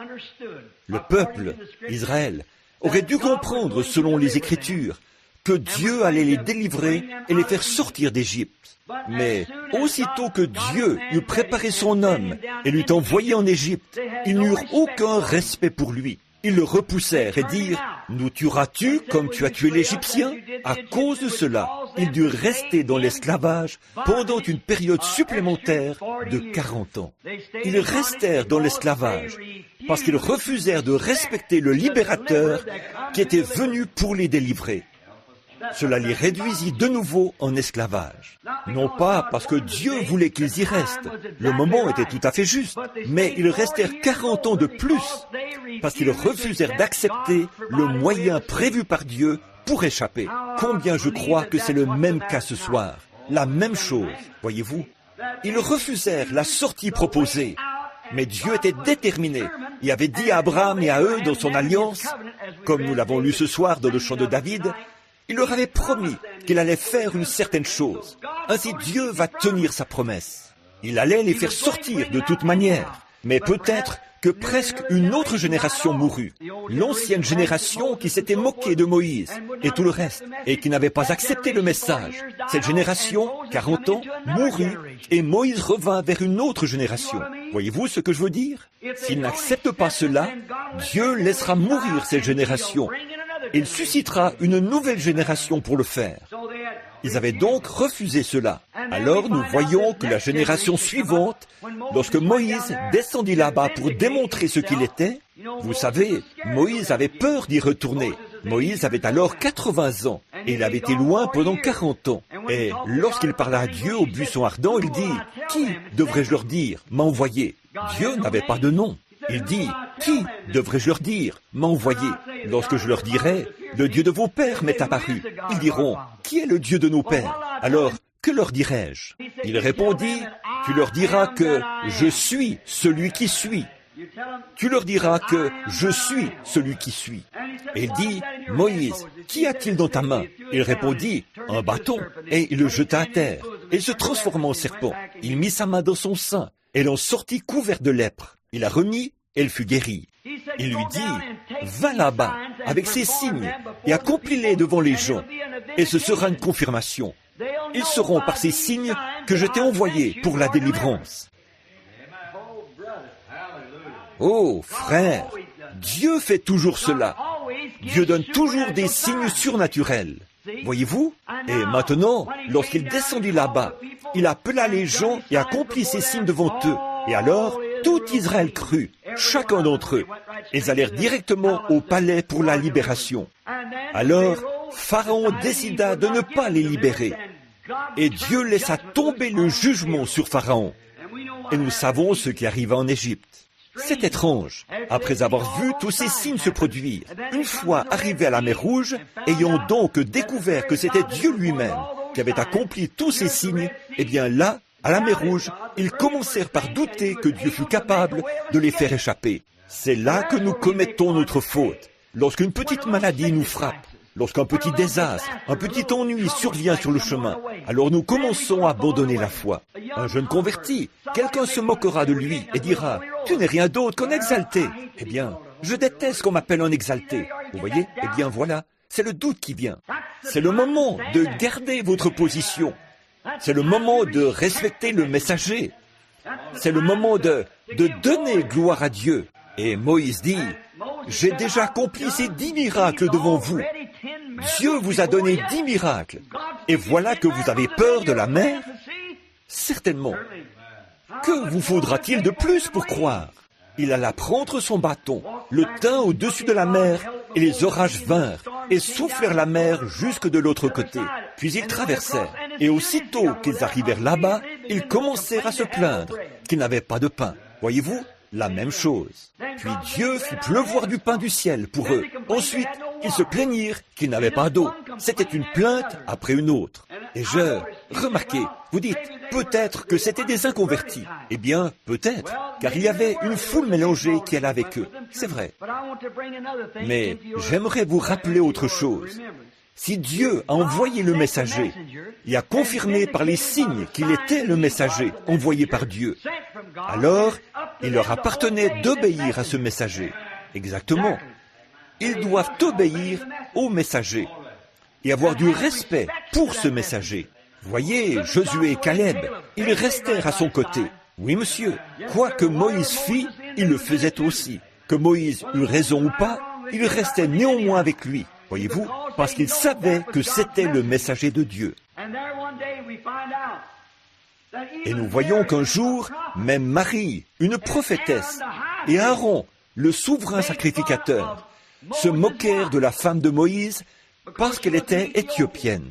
Le peuple, Israël, aurait dû comprendre, selon les Écritures, que Dieu allait les délivrer et les faire sortir d'Égypte. Mais aussitôt que Dieu eut préparé son homme et l'eut envoyé en Égypte, ils n'eurent aucun respect pour lui. Ils le repoussèrent et dirent, « Nous tueras-tu comme tu as tué l'Égyptien ?» À cause de cela, ils durent rester dans l'esclavage pendant une période supplémentaire de 40 ans. Ils restèrent dans l'esclavage parce qu'ils refusèrent de respecter le libérateur qui était venu pour les délivrer. Cela les réduisit de nouveau en esclavage. Non pas parce que Dieu voulait qu'ils y restent, le moment était tout à fait juste, mais ils restèrent 40 ans de plus parce qu'ils refusèrent d'accepter le moyen prévu par Dieu pour échapper. Combien je crois que c'est le même cas ce soir, la même chose, voyez-vous. Ils refusèrent la sortie proposée, mais Dieu était déterminé. Il avait dit à Abraham et à eux dans son alliance, comme nous l'avons lu ce soir dans le chant de David, il leur avait promis qu'il allait faire une certaine chose. Ainsi Dieu va tenir sa promesse. Il allait les faire sortir de toute manière, mais peut-être que presque une autre génération mourut. L'ancienne génération qui s'était moquée de Moïse et tout le reste, et qui n'avait pas accepté le message. Cette génération, 40 ans, mourut, et Moïse revint vers une autre génération. Voyez-vous ce que je veux dire? S'ils n'acceptent pas cela, Dieu laissera mourir cette génération. Il suscitera une nouvelle génération pour le faire. Ils avaient donc refusé cela. Alors nous voyons que la génération suivante, lorsque Moïse descendit là-bas pour démontrer ce qu'il était, vous savez, Moïse avait peur d'y retourner. Moïse avait alors 80 ans et il avait été loin pendant 40 ans. Et lorsqu'il parla à Dieu au buisson ardent, il dit, « Qui devrais-je leur dire, m'a envoyé ?» Dieu n'avait pas de nom. Il dit, « Qui devrais-je leur dire, m'a envoyé ?» Lorsque je leur dirai, « Le Dieu de vos pères m'est apparu », ils diront, « Qui est le Dieu de nos pères ?» Alors, que leur dirai-je? Il répondit, « Tu leur diras que je suis celui qui suis. » Tu leur diras que je suis celui qui suis. Et il dit, « Moïse, qu'y a-t-il dans ta main ?» Il répondit, « Un bâton. » Et il le jeta à terre. Et se transforma en serpent. Il mit sa main dans son sein. Elle en sortit couverte de lèpre. Il la remit, elle fut guérie. Il lui dit, « Va là-bas, avec ces signes, et accomplis-les devant les gens, et ce sera une confirmation. Ils sauront par ces signes que je t'ai envoyé pour la délivrance. » Oh, frère, Dieu fait toujours cela. Dieu donne toujours des signes surnaturels. Voyez-vous? Et maintenant, lorsqu'il descendit là-bas, il appela les gens et accomplit ces signes devant eux. Et alors, tout Israël crut, chacun d'entre eux. Ils allèrent directement au palais pour la libération. Alors, Pharaon décida de ne pas les libérer. Et Dieu laissa tomber le jugement sur Pharaon. Et nous savons ce qui arriva en Égypte. C'est étrange. Après avoir vu tous ces signes se produire, une fois arrivés à la mer Rouge, ayant donc découvert que c'était Dieu lui-même qui avait accompli tous ces signes, eh bien là, à la mer Rouge, ils commencèrent par douter que Dieu fût capable de les faire échapper. C'est là que nous commettons notre faute. Lorsqu'une petite maladie nous frappe, lorsqu'un petit désastre, un petit ennui survient sur le chemin, alors nous commençons à abandonner la foi. Un jeune converti, quelqu'un se moquera de lui et dira « Tu n'es rien d'autre qu'un exalté ». Eh bien, je déteste qu'on m'appelle un exalté. Vous voyez? Eh bien voilà, c'est le doute qui vient. C'est le moment de garder votre position. C'est le moment de respecter le messager. C'est le moment de donner gloire à Dieu. Et Moïse dit « J'ai déjà accompli ces 10 miracles devant vous. Dieu vous a donné 10 miracles. Et voilà que vous avez peur de la mer? Certainement. Que vous faudra-t-il de plus pour croire? » Il alla prendre son bâton, le tint au-dessus de la mer, et les orages vinrent, et soufflèrent la mer jusque de l'autre côté. Puis ils traversèrent, et aussitôt qu'ils arrivèrent là-bas, ils commencèrent à se plaindre qu'ils n'avaient pas de pain. Voyez-vous? La même chose. Puis Dieu fit pleuvoir du pain du ciel pour eux. Ensuite, ils se plaignirent qu'ils n'avaient pas d'eau. C'était une plainte après une autre. Et remarquez, vous dites, peut-être que c'était des inconvertis. Eh bien, peut-être, car il y avait une foule mélangée qui allait avec eux. C'est vrai. Mais j'aimerais vous rappeler autre chose. Si Dieu a envoyé le messager et a confirmé par les signes qu'il était le messager envoyé par Dieu, alors il leur appartenait d'obéir à ce messager. Exactement. Ils doivent obéir au messager et avoir du respect pour ce messager. Voyez, Josué et Caleb, ils restèrent à son côté. Oui, monsieur, quoi que Moïse fit, il le faisait aussi. Que Moïse eût raison ou pas, il restait néanmoins avec lui. Voyez-vous, parce qu'il savait que c'était le messager de Dieu. Et nous voyons qu'un jour, même Marie, une prophétesse, et Aaron, le souverain sacrificateur, se moquèrent de la femme de Moïse parce qu'elle était éthiopienne.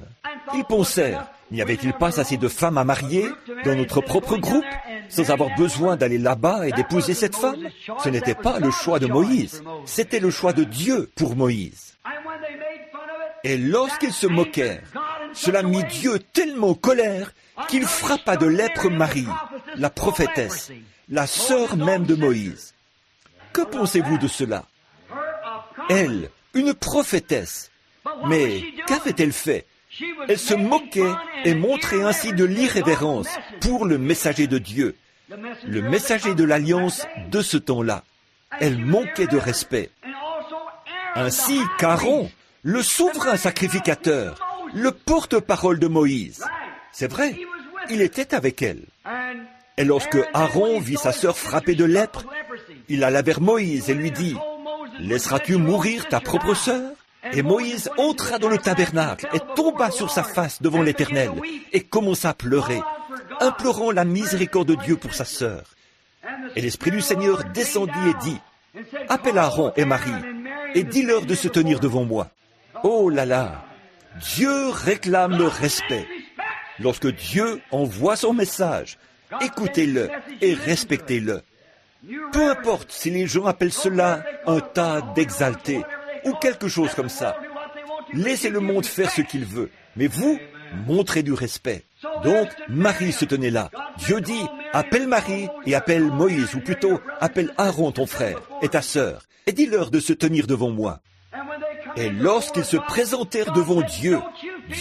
Ils pensèrent, n'y avait-il pas assez de femmes à marier dans notre propre groupe, sans avoir besoin d'aller là-bas et d'épouser cette femme? Ce n'était pas le choix de Moïse, c'était le choix de Dieu pour Moïse. Et lorsqu'ils se moquèrent, cela mit Dieu tellement en colère qu'il frappa de lèpre Marie, la prophétesse, la sœur même de Moïse. Que pensez-vous de cela? Elle, une prophétesse. Mais qu'avait-elle fait? Elle se moquait et montrait ainsi de l'irrévérence pour le messager de Dieu, le messager de l'alliance de ce temps-là. Elle manquait de respect. Ainsi qu'Aaron, le souverain sacrificateur, le porte-parole de Moïse. C'est vrai, il était avec elle. Et lorsque Aaron vit sa sœur frappée de lèpre, il alla vers Moïse et lui dit, « Laisseras-tu mourir ta propre sœur ?» Et Moïse entra dans le tabernacle et tomba sur sa face devant l'Éternel et commença à pleurer, implorant la miséricorde de Dieu pour sa sœur. Et l'Esprit du Seigneur descendit et dit, « Appelle Aaron et Marie et dis-leur de se tenir devant moi. » Oh là là, Dieu réclame le respect. Lorsque Dieu envoie son message, écoutez-le et respectez-le. Peu importe si les gens appellent cela un tas d'exaltés ou quelque chose comme ça. Laissez le monde faire ce qu'il veut, mais vous, montrez du respect. Donc, Marie se tenait là. Dieu dit, appelle Marie et appelle Moïse, ou plutôt, appelle Aaron ton frère et ta sœur, et dis-leur de se tenir devant moi. Et lorsqu'ils se présentèrent devant Dieu,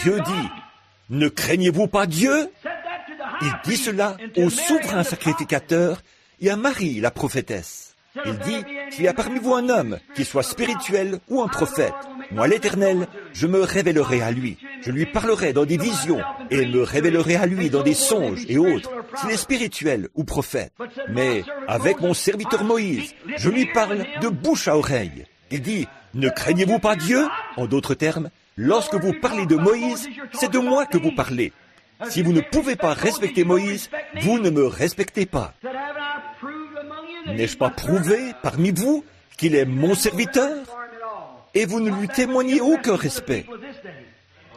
Dieu dit, ne craignez-vous pas Dieu? Il dit cela au souverain sacrificateur et à Marie, la prophétesse. Il dit, s'il y a parmi vous un homme qui soit spirituel ou un prophète, moi l'Éternel, je me révélerai à lui. Je lui parlerai dans des visions et me révélerai à lui dans des songes et autres, s'il est spirituel ou prophète. Mais avec mon serviteur Moïse, je lui parle de bouche à oreille. Il dit, ne craignez-vous pas Dieu? En d'autres termes, lorsque vous parlez de Moïse, c'est de moi que vous parlez. Si vous ne pouvez pas respecter Moïse, vous ne me respectez pas. N'ai-je pas prouvé parmi vous qu'il est mon serviteur? Et vous ne lui témoignez aucun respect.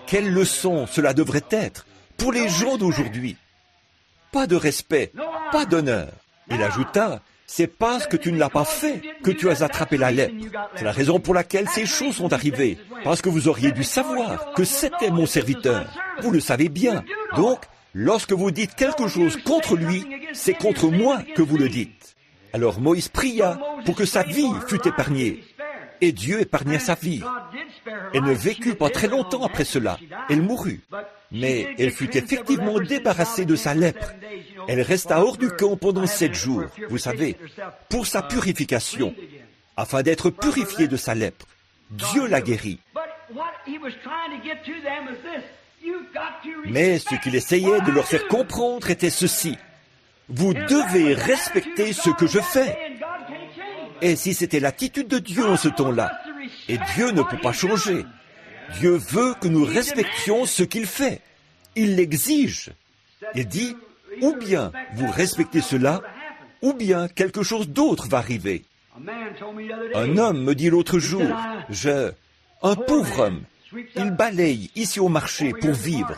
Quelle leçon cela devrait être pour les gens d'aujourd'hui? Pas de respect, pas d'honneur. Il ajouta, c'est parce que tu ne l'as pas fait que tu as attrapé la lèpre. C'est la raison pour laquelle ces choses sont arrivées. Parce que vous auriez dû savoir que c'était mon serviteur. Vous le savez bien. Donc, lorsque vous dites quelque chose contre lui, c'est contre moi que vous le dites. Alors Moïse pria pour que sa vie fût épargnée. Et Dieu épargna sa vie. Elle ne vécut pas très longtemps après cela. Elle mourut. Mais elle fut effectivement débarrassée de sa lèpre. Elle resta hors du camp pendant 7 jours, vous savez, pour sa purification, afin d'être purifiée de sa lèpre. Dieu la guérit. Mais ce qu'il essayait de leur faire comprendre était ceci. Vous devez respecter ce que je fais. Et si c'était l'attitude de Dieu en ce temps-là, et Dieu ne peut pas changer, Dieu veut que nous respections ce qu'il fait. Il l'exige. Il dit, ou bien vous respectez cela, ou bien quelque chose d'autre va arriver. Un homme me dit l'autre jour, un pauvre homme, il balaye ici au marché pour vivre.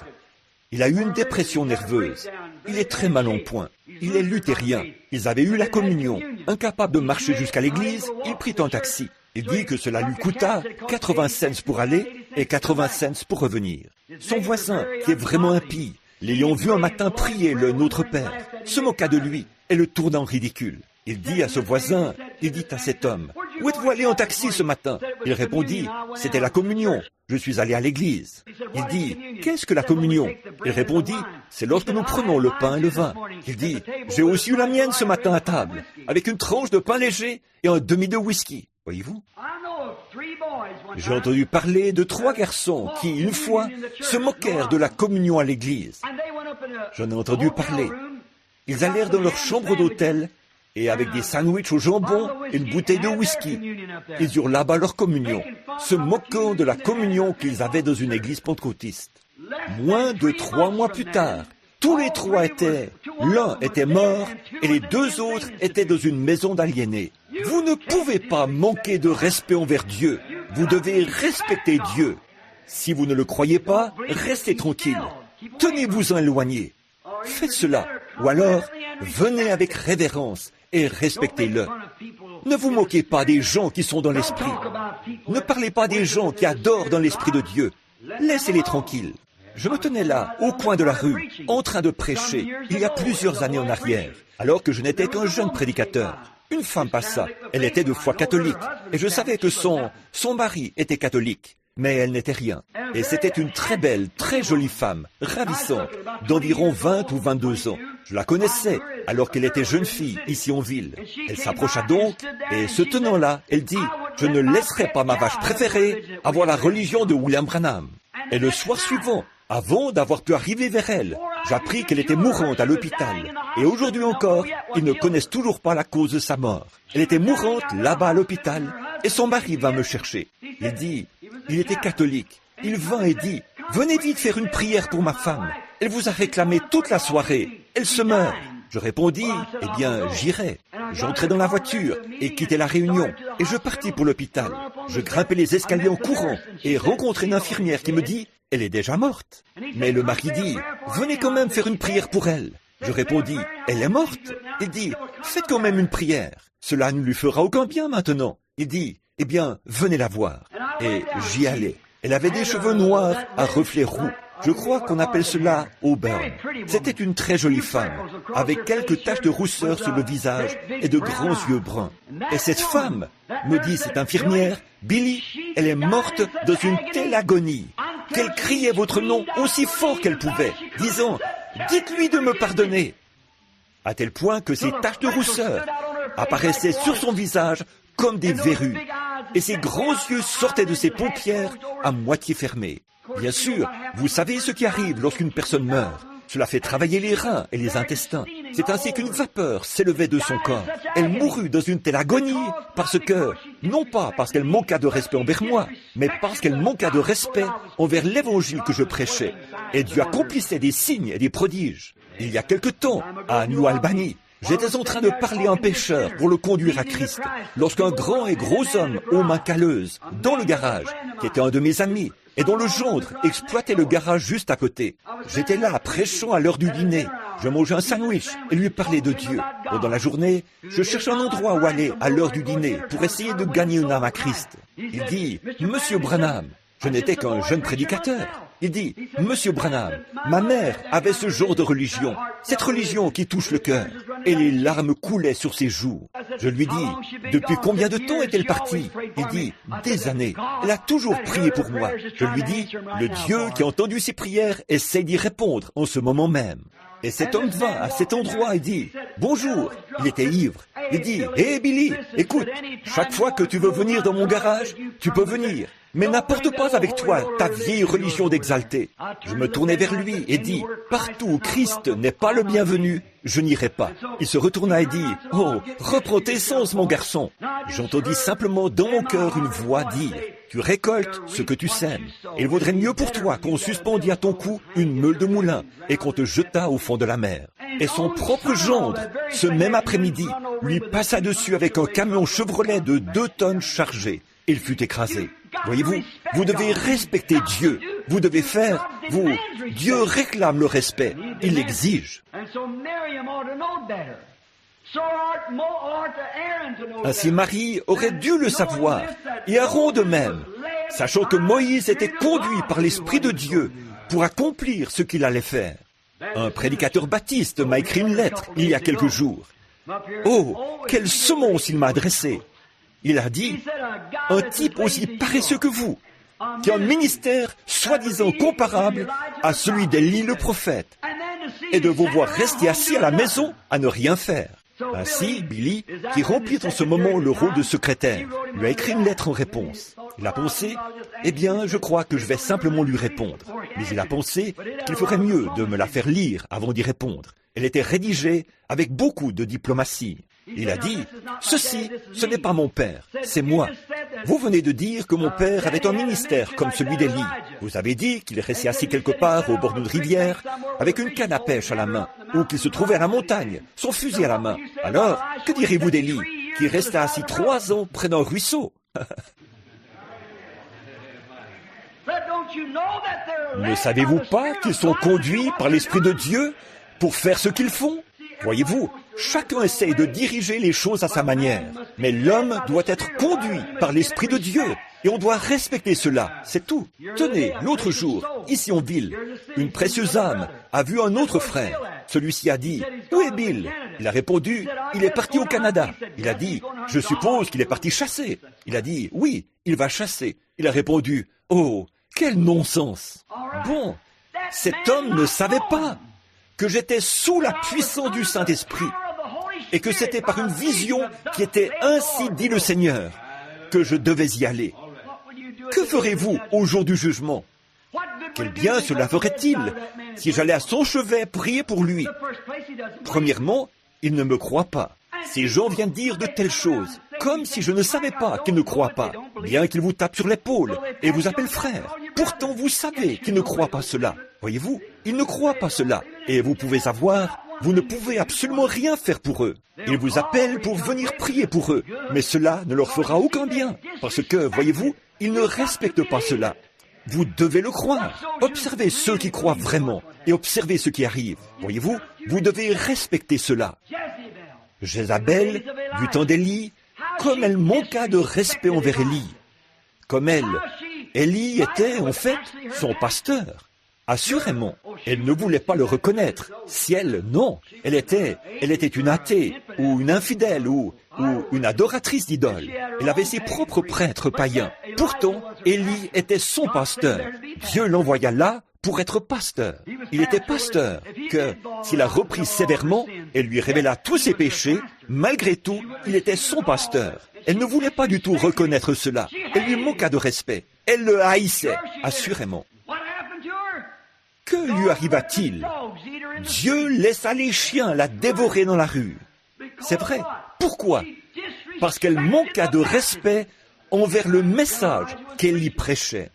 Il a eu une dépression nerveuse. Il est très mal en point. Il est luthérien. Ils avaient eu la communion. Incapable de marcher jusqu'à l'église, il prit un taxi. Il dit que cela lui coûta 80 cents pour aller et 80 cents pour revenir. Son voisin, qui est vraiment impie, l'ayant vu un matin prier le Notre Père, se moqua de lui et le tourna en ridicule. Il dit à ce voisin, il dit à cet homme, « Où êtes-vous allé en taxi ce matin ?» Il répondit, « C'était la communion. Je suis allé à l'église. » Il dit, « Qu'est-ce que la communion ?» Il répondit, « C'est lorsque nous prenons le pain et le vin. » Il dit, « J'ai aussi eu la mienne ce matin à table, avec une tranche de pain léger et un demi de whisky. » Voyez-vous? J'ai entendu parler de 3 garçons qui, une fois, se moquèrent de la communion à l'église. J'en ai entendu parler. Ils allèrent dans leur chambre d'hôtel et avec des sandwichs au jambon et une bouteille de whisky, ils eurent là-bas leur communion, se moquant de la communion qu'ils avaient dans une église pentecôtiste. Moins de 3 mois plus tard, tous les 3 l'un était mort et les 2 autres étaient dans une maison d'aliénés. Vous ne pouvez pas manquer de respect envers Dieu. Vous devez respecter Dieu. Si vous ne le croyez pas, restez tranquille. Tenez-vous-en éloigné. Faites cela. Ou alors, venez avec révérence et respectez-le. Ne vous moquez pas des gens qui sont dans l'esprit. Ne parlez pas des gens qui adorent dans l'esprit de Dieu. Laissez-les tranquilles. Je me tenais là, au coin de la rue, en train de prêcher, il y a plusieurs années en arrière, alors que je n'étais qu'un jeune prédicateur. Une femme passa. Elle était de foi catholique, et je savais que son mari était catholique, mais elle n'était rien. Et c'était une très belle, très jolie femme, ravissante, d'environ 20 ou 22 ans. Je la connaissais alors qu'elle était jeune fille ici en ville. Elle s'approcha donc et se tenant là, elle dit « Je ne laisserai pas ma vache préférée avoir la religion de William Branham. » Et le soir suivant, avant d'avoir pu arriver vers elle, j'appris qu'elle était mourante à l'hôpital. Et aujourd'hui encore, ils ne connaissent toujours pas la cause de sa mort. Elle était mourante là-bas à l'hôpital et son mari va me chercher. Il dit, il était catholique. Il vint et dit, venez vite faire une prière pour ma femme. Elle vous a réclamé toute la soirée. Elle se meurt. Je répondis, eh bien, j'irai. J'entrai dans la voiture et quittai la réunion et je partis pour l'hôpital. Je grimpai les escaliers en courant et rencontrai une infirmière qui me dit, elle est déjà morte. Mais le mari dit, venez quand même faire une prière pour elle. Je répondis, elle est morte. Il dit, faites quand même une prière. Cela ne lui fera aucun bien maintenant. Il dit, eh bien, venez la voir. Et j'y allais. Elle avait des cheveux noirs à reflets roux. Je crois qu'on appelle cela auburn. C'était une très jolie femme, avec quelques taches de rousseur sur le visage et de grands yeux bruns. Et cette femme, me dit cette infirmière, Billy, elle est morte dans une telle agonie qu'elle criait votre nom aussi fort qu'elle pouvait, disant « Dites-lui de me pardonner !» À tel point que ces taches de rousseur apparaissaient sur son visage comme des verrues, et ses grands yeux sortaient de ses paupières à moitié fermées. Bien sûr, vous savez ce qui arrive lorsqu'une personne meurt. Cela fait travailler les reins et les intestins. C'est ainsi qu'une vapeur s'élevait de son corps. Elle mourut dans une telle agonie parce que, non pas parce qu'elle manqua de respect envers moi, mais parce qu'elle manqua de respect envers l'évangile que je prêchais. Et Dieu accomplissait des signes et des prodiges. Il y a quelque temps, à New Albany, j'étais en train de parler à un pêcheur pour le conduire à Christ, lorsqu'un grand et gros homme aux mains calleuses, dans le garage, qui était un de mes amis, et dont le gendre exploitait le garage juste à côté. J'étais là, prêchant à l'heure du dîner. Je mangeais un sandwich et lui parlais de Dieu. Pendant la journée, je cherchais un endroit où aller à l'heure du dîner pour essayer de gagner une âme à Christ. Il dit, « Monsieur Branham », je n'étais qu'un jeune prédicateur. Il dit, « Monsieur Branham, ma mère avait ce genre de religion, cette religion qui touche le cœur. » Et les larmes coulaient sur ses joues. Je lui dis, « Depuis combien de temps est-elle partie ?» Il dit, « Des années. Elle a toujours prié pour moi. » Je lui dis, « Le Dieu qui a entendu ses prières essaie d'y répondre en ce moment même. » Et cet homme vint à cet endroit et dit, « Bonjour !» Il était ivre. Il dit, « Hé Billy, écoute, chaque fois que tu veux venir dans mon garage, tu peux venir. Mais n'apporte pas avec toi ta vieille religion d'exalté. » Je me tournai vers lui et dis, « Partout où Christ n'est pas le bienvenu, je n'irai pas. » Il se retourna et dit, « Oh, reprends tes sens, mon garçon. » J'entendis simplement dans mon cœur une voix dire, « Tu récoltes ce que tu sèmes. Il vaudrait mieux pour toi qu'on suspendît à ton cou une meule de moulin et qu'on te jetât au fond de la mer. » Et son propre gendre, ce même après-midi, lui passa dessus avec un camion Chevrolet de 2 tonnes chargé. Il fut écrasé. Voyez-vous, vous devez respecter Dieu. Vous devez faire, Dieu réclame le respect. Il l'exige. Ainsi Marie aurait dû le savoir, et Aaron de même, sachant que Moïse était conduit par l'Esprit de Dieu pour accomplir ce qu'il allait faire. Un prédicateur baptiste m'a écrit une lettre il y a quelques jours. Oh, quelle semonce il m'a adressée! Il a dit, un type aussi paresseux que vous, qui a un ministère soi-disant comparable à celui d'Élie le prophète, et de vous voir rester assis à la maison à ne rien faire. Ainsi, Billy, qui remplit en ce moment le rôle de secrétaire, lui a écrit une lettre en réponse. Il a pensé, eh bien, je crois que je vais simplement lui répondre. Mais il a pensé qu'il ferait mieux de me la faire lire avant d'y répondre. Elle était rédigée avec beaucoup de diplomatie. Il a dit, « Ceci, ce n'est pas mon père, c'est moi. Vous venez de dire que mon père avait un ministère comme celui d'Élie. Vous avez dit qu'il restait assis quelque part au bord d'une rivière, avec une canne à pêche à la main, ou qu'il se trouvait à la montagne, son fusil à la main. Alors, que direz-vous d'Élie, qui resta assis 3 ans près d'un ruisseau ?» Ne savez-vous pas qu'ils sont conduits par l'Esprit de Dieu pour faire ce qu'ils font? Voyez-vous, chacun essaye de diriger les choses à sa manière, mais l'homme doit être conduit par l'Esprit de Dieu, et on doit respecter cela, c'est tout. Tenez, l'autre jour, ici en ville, une précieuse âme a vu un autre frère. Celui-ci a dit, « Où est Bill ?» Il a répondu, « Il est parti au Canada. » Il a dit, « Je suppose qu'il est parti chasser. » Il a dit, « Oui, il va chasser. » Il a répondu, « Oh, quel non-sens !» Bon, cet homme ne savait pas. que j'étais sous la puissance du Saint-Esprit et que c'était par une vision qui était ainsi dit le Seigneur que je devais y aller. Que ferez-vous au jour du jugement? Quel bien cela ferait-il si j'allais à son chevet prier pour lui? Premièrement, il ne me croit pas. Ces gens viennent dire de telles choses, comme si je ne savais pas qu'ils ne croient pas, bien qu'ils vous tapent sur l'épaule et vous appellent frère. Pourtant, vous savez qu'ils ne croient pas cela. Voyez-vous, ils ne croient pas cela. Et vous pouvez savoir, vous ne pouvez absolument rien faire pour eux. Ils vous appellent pour venir prier pour eux, mais cela ne leur fera aucun bien, parce que, voyez-vous, ils ne respectent pas cela. Vous devez le croire. Observez ceux qui croient vraiment et observez ce qui arrive. Voyez-vous, vous devez respecter cela. Jézabel, du temps d'Élie, comme elle manqua de respect envers Élie. Comme elle, Élie était en fait son pasteur. Assurément, elle ne voulait pas le reconnaître. Si elle, non, elle était une athée, ou une infidèle, ou une adoratrice d'idoles. Elle avait ses propres prêtres païens. Pourtant, Élie était son pasteur. Dieu l'envoya là pour être pasteur. Il était pasteur, que, s'il a repris sévèrement et lui révéla tous ses péchés, malgré tout, il était son pasteur. Elle ne voulait pas du tout reconnaître cela. Elle lui manqua de respect. Elle le haïssait, assurément. Que lui arriva-t-il? Dieu laissa les chiens la dévorer dans la rue. C'est vrai. Pourquoi? Parce qu'elle manqua de respect envers le message qu'elle y prêchait.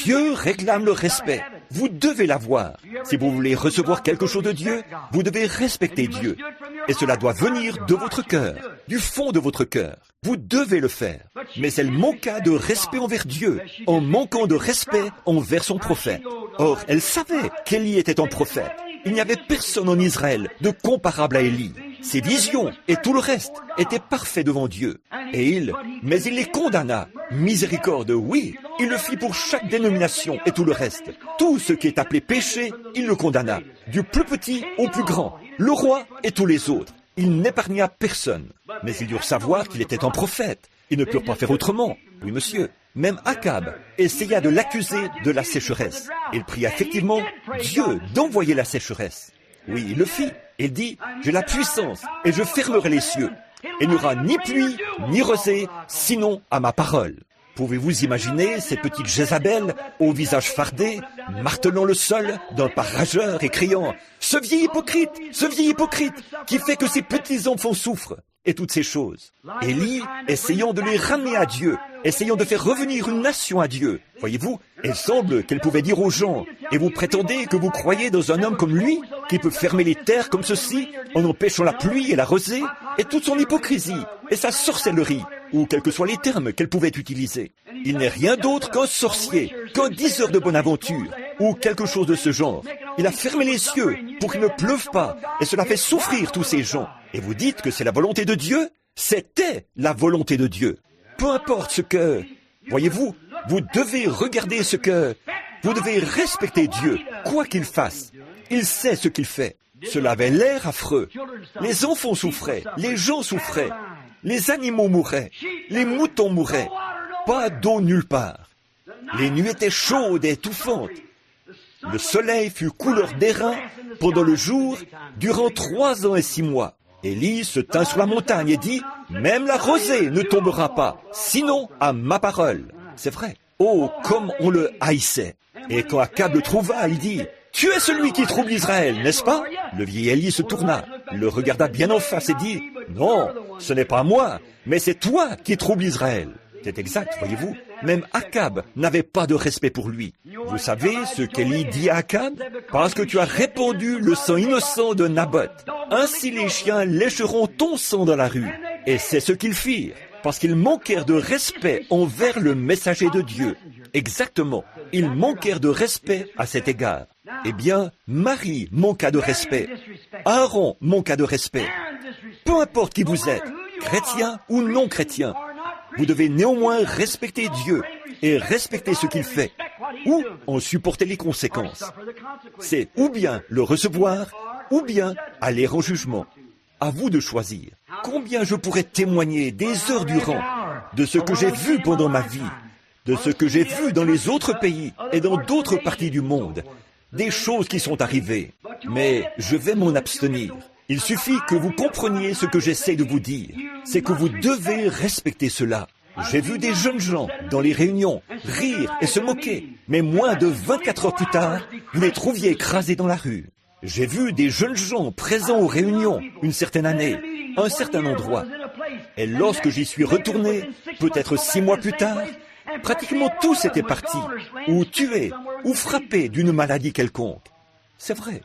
Dieu réclame le respect. Vous devez l'avoir. Si vous voulez recevoir quelque chose de Dieu, vous devez respecter Dieu. Et cela doit venir de votre cœur, du fond de votre cœur. Vous devez le faire. Mais elle manqua de respect envers Dieu, en manquant de respect envers son prophète. Or, elle savait qu'Élie était un prophète. Il n'y avait personne en Israël de comparable à Élie. Ses visions et tout le reste étaient parfaits devant Dieu. Mais il les condamna. Miséricorde, oui, il le fit pour chaque dénomination et tout le reste. Tout ce qui est appelé péché, il le condamna. Du plus petit au plus grand, le roi et tous les autres. Il n'épargna personne. Mais ils durent savoir qu'il était un prophète. Ils ne purent pas faire autrement. Oui, monsieur. Même Akab essaya de l'accuser de la sécheresse. Il pria effectivement Dieu d'envoyer la sécheresse. Oui, il le fit. Il dit, j'ai la puissance et je fermerai les cieux. Il n'y aura ni pluie, ni rosée, sinon à ma parole. Pouvez-vous imaginer cette petite Jézabel au visage fardé, martelant le sol d'un pas rageur et criant « ce vieil hypocrite qui fait que ses petits-enfants souffrent !» et toutes ces choses. Élie, essayant de les ramener à Dieu, essayant de faire revenir une nation à Dieu. Voyez-vous, il semble qu'elle pouvait dire aux gens, et vous prétendez que vous croyez dans un homme comme lui, qui peut fermer les terres comme ceci, en empêchant la pluie et la rosée, et toute son hypocrisie, et sa sorcellerie, ou quels que soient les termes qu'elle pouvait utiliser. Il n'est rien d'autre qu'un sorcier, qu'un diseur de bonne aventure, ou quelque chose de ce genre. Il a fermé les cieux pour qu'il ne pleuve pas, et cela fait souffrir tous ces gens. Et vous dites que c'est la volonté de Dieu? C'était la volonté de Dieu. Peu importe ce que... Voyez-vous, vous devez regarder ce que... Vous devez respecter Dieu, quoi qu'il fasse. Il sait ce qu'il fait. Cela avait l'air affreux. Les enfants souffraient, les gens souffraient, les animaux mouraient, les moutons mouraient. Pas d'eau nulle part. Les nuits étaient chaudes et étouffantes. Le soleil fut couleur d'airain pendant le jour, durant 3 ans et 6 mois. Élie se tint sur la montagne et dit, « Même la rosée ne tombera pas, sinon à ma parole. » C'est vrai. Oh, comme on le haïssait. Et quand Akab le trouva, il dit, « Tu es celui qui trouble Israël, n'est-ce pas ?» Le vieil Élie se tourna, le regarda bien en face et dit, « Non, ce n'est pas moi, mais c'est toi qui trouble Israël. » C'est exact, voyez-vous. Même Akab n'avait pas de respect pour lui. Vous savez ce qu'Élie dit à Akab? Parce que tu as répandu le sang innocent de Naboth. Ainsi les chiens lécheront ton sang dans la rue. Et c'est ce qu'ils firent, parce qu'ils manquèrent de respect envers le messager de Dieu. Exactement. Ils manquèrent de respect à cet égard. Eh bien, Marie manqua de respect. Aaron manqua de respect. Peu importe qui vous êtes, chrétien ou non chrétien, vous devez néanmoins respecter Dieu et respecter ce qu'il fait, ou en supporter les conséquences. C'est ou bien le recevoir, ou bien aller en jugement. À vous de choisir. Combien je pourrais témoigner des heures durant de ce que j'ai vu pendant ma vie, de ce que j'ai vu dans les autres pays et dans d'autres parties du monde, des choses qui sont arrivées. Mais je vais m'en abstenir. Il suffit que vous compreniez ce que j'essaie de vous dire. C'est que vous devez respecter cela. J'ai vu des jeunes gens dans les réunions rire et se moquer, mais moins de 24 heures plus tard, vous les trouviez écrasés dans la rue. J'ai vu des jeunes gens présents aux réunions une certaine année, à un certain endroit. Et lorsque j'y suis retourné, peut-être 6 mois plus tard, pratiquement tous étaient partis, ou tués, ou frappés d'une maladie quelconque. C'est vrai,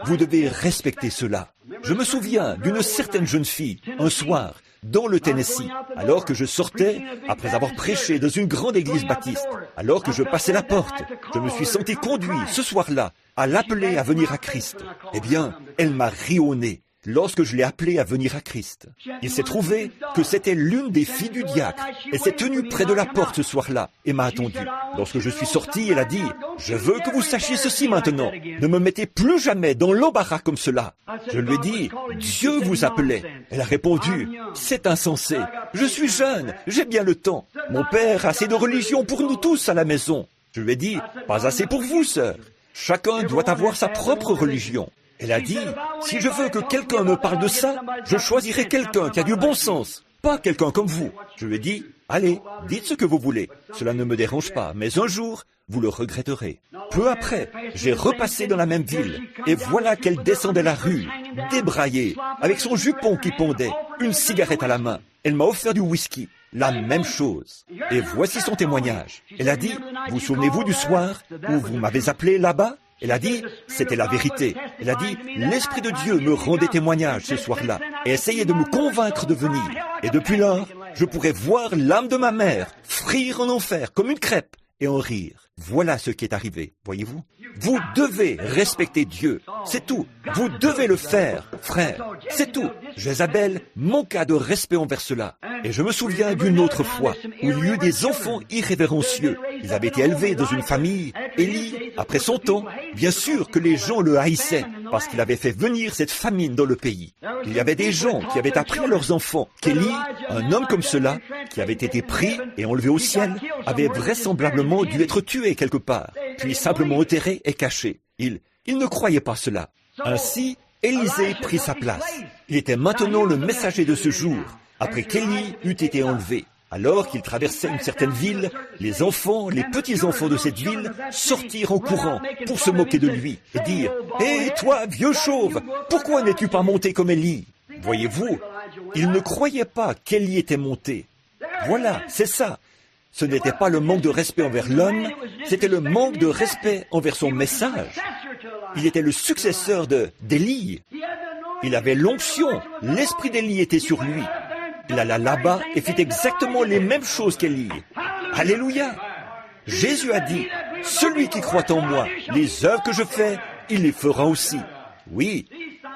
vous devez respecter cela. Je me souviens d'une certaine jeune fille, un soir, dans le Tennessee, alors que je sortais, après avoir prêché dans une grande église baptiste, alors que je passais la porte, je me suis senti conduit, ce soir-là, à l'appeler à venir à Christ. Eh bien, elle m'a ri au nez lorsque je l'ai appelée à venir à Christ. Il s'est trouvé que c'était l'une des filles du diacre. Elle s'est tenue près de la porte ce soir-là et m'a attendu. Lorsque je suis sorti, elle a dit, « Je veux que vous sachiez ceci maintenant. Ne me mettez plus jamais dans l'embarras comme cela. » Je lui ai dit, « Dieu vous appelait. » Elle a répondu, « C'est insensé. Je suis jeune, j'ai bien le temps. Mon père a assez de religion pour nous tous à la maison. » Je lui ai dit, « Pas assez pour vous, sœur. Chacun doit avoir sa propre religion. » Elle a dit, si je veux que quelqu'un me parle de ça, je choisirai quelqu'un qui a du bon sens, pas quelqu'un comme vous. Je lui ai dit, allez, dites ce que vous voulez. Cela ne me dérange pas, mais un jour, vous le regretterez. Peu après, j'ai repassé dans la même ville, et voilà qu'elle descendait la rue, débraillée, avec son jupon qui pendait, une cigarette à la main. Elle m'a offert du whisky, la même chose. Et voici son témoignage. Elle a dit, vous souvenez-vous du soir où vous m'avez appelé là-bas ? Elle a dit, c'était la vérité. Elle a dit, l'Esprit de Dieu me rendait témoignage ce soir-là et essayait de me convaincre de venir. Et depuis lors, je pourrais voir l'âme de ma mère frire en enfer comme une crêpe et en rire. Voilà ce qui est arrivé, voyez-vous. Vous devez respecter Dieu, c'est tout. Vous devez le faire, frère, c'est tout. Jézabel manqua de respect envers cela. Et je me souviens d'une autre fois où il y eut des enfants irrévérencieux. Ils avaient été élevés dans une famille. Élie, après son temps, bien sûr que les gens le haïssaient parce qu'il avait fait venir cette famine dans le pays. Il y avait des gens qui avaient appris à leurs enfants qu'Élie, un homme comme cela, qui avait été pris et enlevé au ciel, avait vraisemblablement dû être tué quelque part, puis simplement enterré et caché. Il ne croyait pas cela. Ainsi, Élisée prit sa place. Il était maintenant le messager de ce jour, après qu'Élie eût été enlevé. Alors qu'il traversait une certaine ville, les enfants, les petits-enfants de cette ville sortirent en courant pour se moquer de lui et dire « Hé, toi, vieux chauve, pourquoi n'es-tu pas monté comme Élie ?» Voyez-vous, ils ne croyaient pas qu'Élie était monté. Voilà, c'est ça. Ce n'était pas le manque de respect envers l'homme, c'était le manque de respect envers son message. Il était le successeur d'Élie. Il avait l'onction, l'esprit d'Élie était sur lui. Il alla là-bas et fit exactement les mêmes choses qu'Élie. Alléluia! Jésus a dit, « Celui qui croit en moi, les œuvres que je fais, il les fera aussi. » Oui,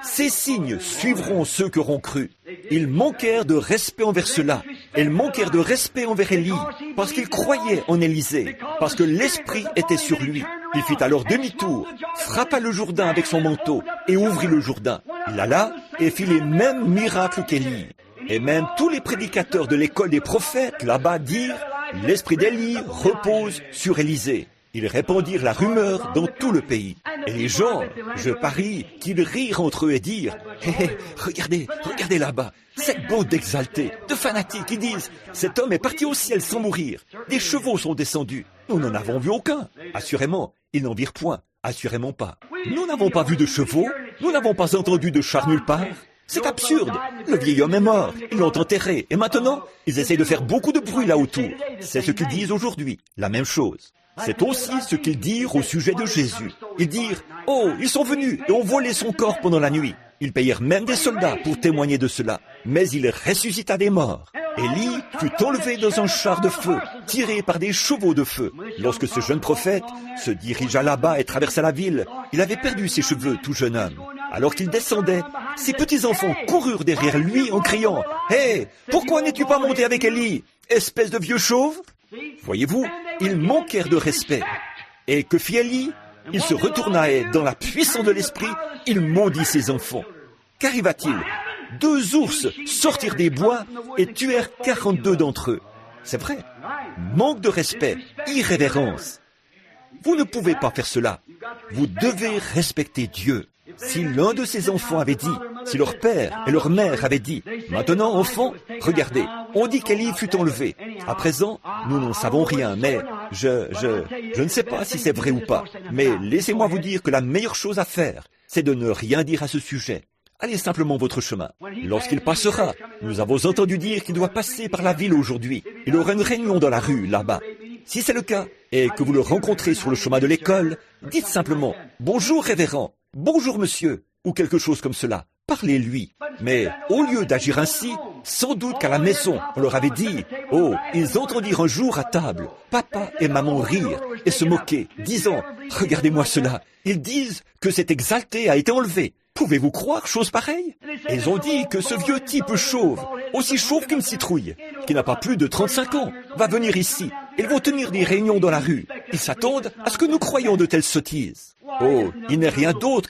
ces signes suivront ceux qui auront cru. Ils manquèrent de respect envers cela. Ils manquèrent de respect envers Élie, parce qu'ils croyaient en Élisée, parce que l'Esprit était sur lui. Il fit alors demi-tour, frappa le Jourdain avec son manteau et ouvrit le Jourdain. Il alla et fit les mêmes miracles qu'Élie. Et même tous les prédicateurs de l'école des prophètes là-bas dirent « L'esprit d'Élie repose sur Élisée ». Ils répandirent la rumeur dans tout le pays. Et les gens, je parie, qu'ils rirent entre eux et dirent « Hé, hé, regardez là-bas, cette bande d'exaltés, de fanatiques qui disent « Cet homme est parti au ciel sans mourir, des chevaux sont descendus, nous n'en avons vu aucun. » Assurément, ils n'en virent point, assurément pas. Nous n'avons pas vu de chevaux, nous n'avons pas entendu de chars nulle part. C'est absurde. Le vieil homme est mort, ils l'ont enterré, et maintenant, ils essayent de faire beaucoup de bruit là autour. C'est ce qu'ils disent aujourd'hui, la même chose. C'est aussi ce qu'ils dirent au sujet de Jésus. Ils dirent, « Oh, ils sont venus et ont volé son corps pendant la nuit. » Ils payèrent même des soldats pour témoigner de cela. Mais il ressuscita des morts. Élie fut enlevé dans un char de feu, tiré par des chevaux de feu. Lorsque ce jeune prophète se dirigea là-bas et traversa la ville, il avait perdu ses cheveux, tout jeune homme. Alors qu'il descendait, ses petits-enfants coururent derrière lui en criant « Hé, pourquoi n'es-tu pas monté avec Élie, espèce de vieux chauve ?» Voyez-vous, ils manquèrent de respect. Et que fit Élie? Il se retourna et, dans la puissance de l'esprit, il maudit ses enfants. Qu'arriva-t-il? 2 ours sortirent des bois et tuèrent 42 d'entre eux. C'est vrai. Manque de respect, irrévérence. Vous ne pouvez pas faire cela. Vous devez respecter Dieu. Si l'un de ces enfants avait dit, si leur père et leur mère avaient dit, maintenant, enfant, regardez, on dit qu'Élie fut enlevé. À présent, nous n'en savons rien, mais je ne sais pas si c'est vrai ou pas. Mais laissez-moi vous dire que la meilleure chose à faire, c'est de ne rien dire à ce sujet. Allez simplement votre chemin. Lorsqu'il passera, nous avons entendu dire qu'il doit passer par la ville aujourd'hui. Il aura une réunion dans la rue, là-bas. Si c'est le cas, et que vous le rencontrez sur le chemin de l'école, dites simplement « Bonjour révérend » « Bonjour monsieur » ou quelque chose comme cela. Parlez-lui. Mais au lieu d'agir ainsi, sans doute qu'à la maison, on leur avait dit « Oh, ils entendirent un jour à table, papa et maman rire et se moquer, disant « Regardez-moi cela, ils disent que cet exalté a été enlevé. » Pouvez-vous croire chose pareille? Et ils ont dit que ce vieux type chauve, aussi chauve qu'une citrouille, qui n'a pas plus de 35 ans, va venir ici. Ils vont tenir des réunions dans la rue. Ils s'attendent à ce que nous croyions de telles sottises. Oh, il n'est rien d'autre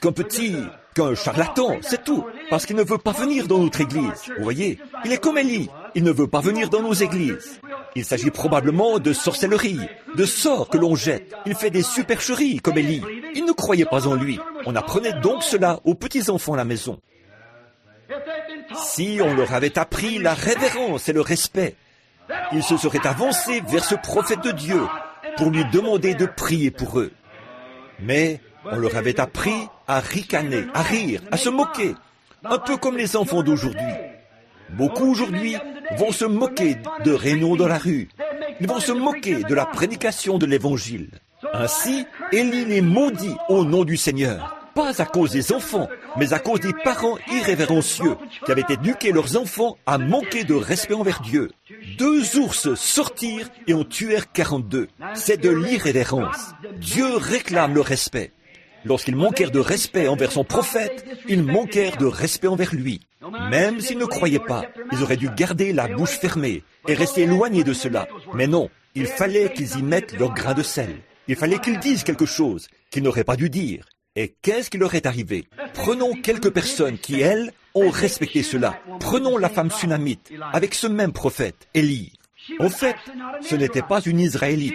qu'un charlatan, c'est tout, parce qu'il ne veut pas venir dans notre église. Vous voyez, il est comme Élie, il ne veut pas venir dans nos églises. Il s'agit probablement de sorcellerie, de sorts que l'on jette. Il fait des supercheries comme Élie. Il ne croyait pas en lui. On apprenait donc cela aux petits-enfants à la maison. Si on leur avait appris la révérence et le respect, ils se seraient avancés vers ce prophète de Dieu pour lui demander de prier pour eux. Mais on leur avait appris à ricaner, à rire, à se moquer, un peu comme les enfants d'aujourd'hui. Beaucoup aujourd'hui vont se moquer de réunions dans la rue. Ils vont se moquer de la prédication de l'Évangile. Ainsi, Élie les maudit au nom du Seigneur. Pas à cause des enfants, mais à cause des parents irrévérencieux qui avaient éduqué leurs enfants à manquer de respect envers Dieu. 2 ours sortirent et en tuèrent 42. C'est de l'irrévérence. Dieu réclame le respect. Lorsqu'ils manquèrent de respect envers son prophète, ils manquèrent de respect envers lui. Même s'ils ne croyaient pas, ils auraient dû garder la bouche fermée et rester éloignés de cela. Mais non, il fallait qu'ils y mettent leur grain de sel. Il fallait qu'ils disent quelque chose qu'ils n'auraient pas dû dire. Et qu'est-ce qui leur est arrivé? Prenons quelques personnes qui, elles, ont respecté cela. Prenons la femme sunamite, avec ce même prophète, Élie. En fait, ce n'était pas une Israélite.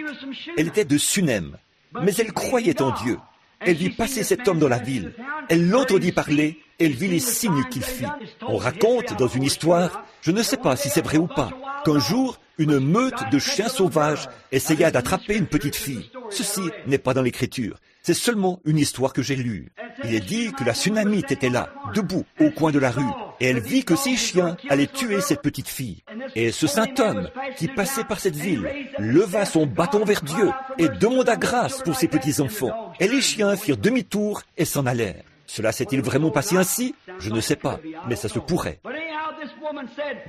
Elle était de Sunem. Mais elle croyait en Dieu. Elle vit passer cet homme dans la ville. Elle l'entendit parler, elle vit les signes qu'il fit. On raconte dans une histoire, je ne sais pas si c'est vrai ou pas, qu'un jour, une meute de chiens sauvages essaya d'attraper une petite fille. Ceci n'est pas dans l'Écriture. C'est seulement une histoire que j'ai lue. Il est dit que la Sunamite était là, debout, au coin de la rue, et elle vit que ces chiens allaient tuer cette petite fille. Et ce saint homme, qui passait par cette ville, leva son bâton vers Dieu et demanda grâce pour ses petits-enfants. Et les chiens firent demi-tour et s'en allèrent. Cela s'est-il vraiment passé ainsi? Je ne sais pas, mais ça se pourrait.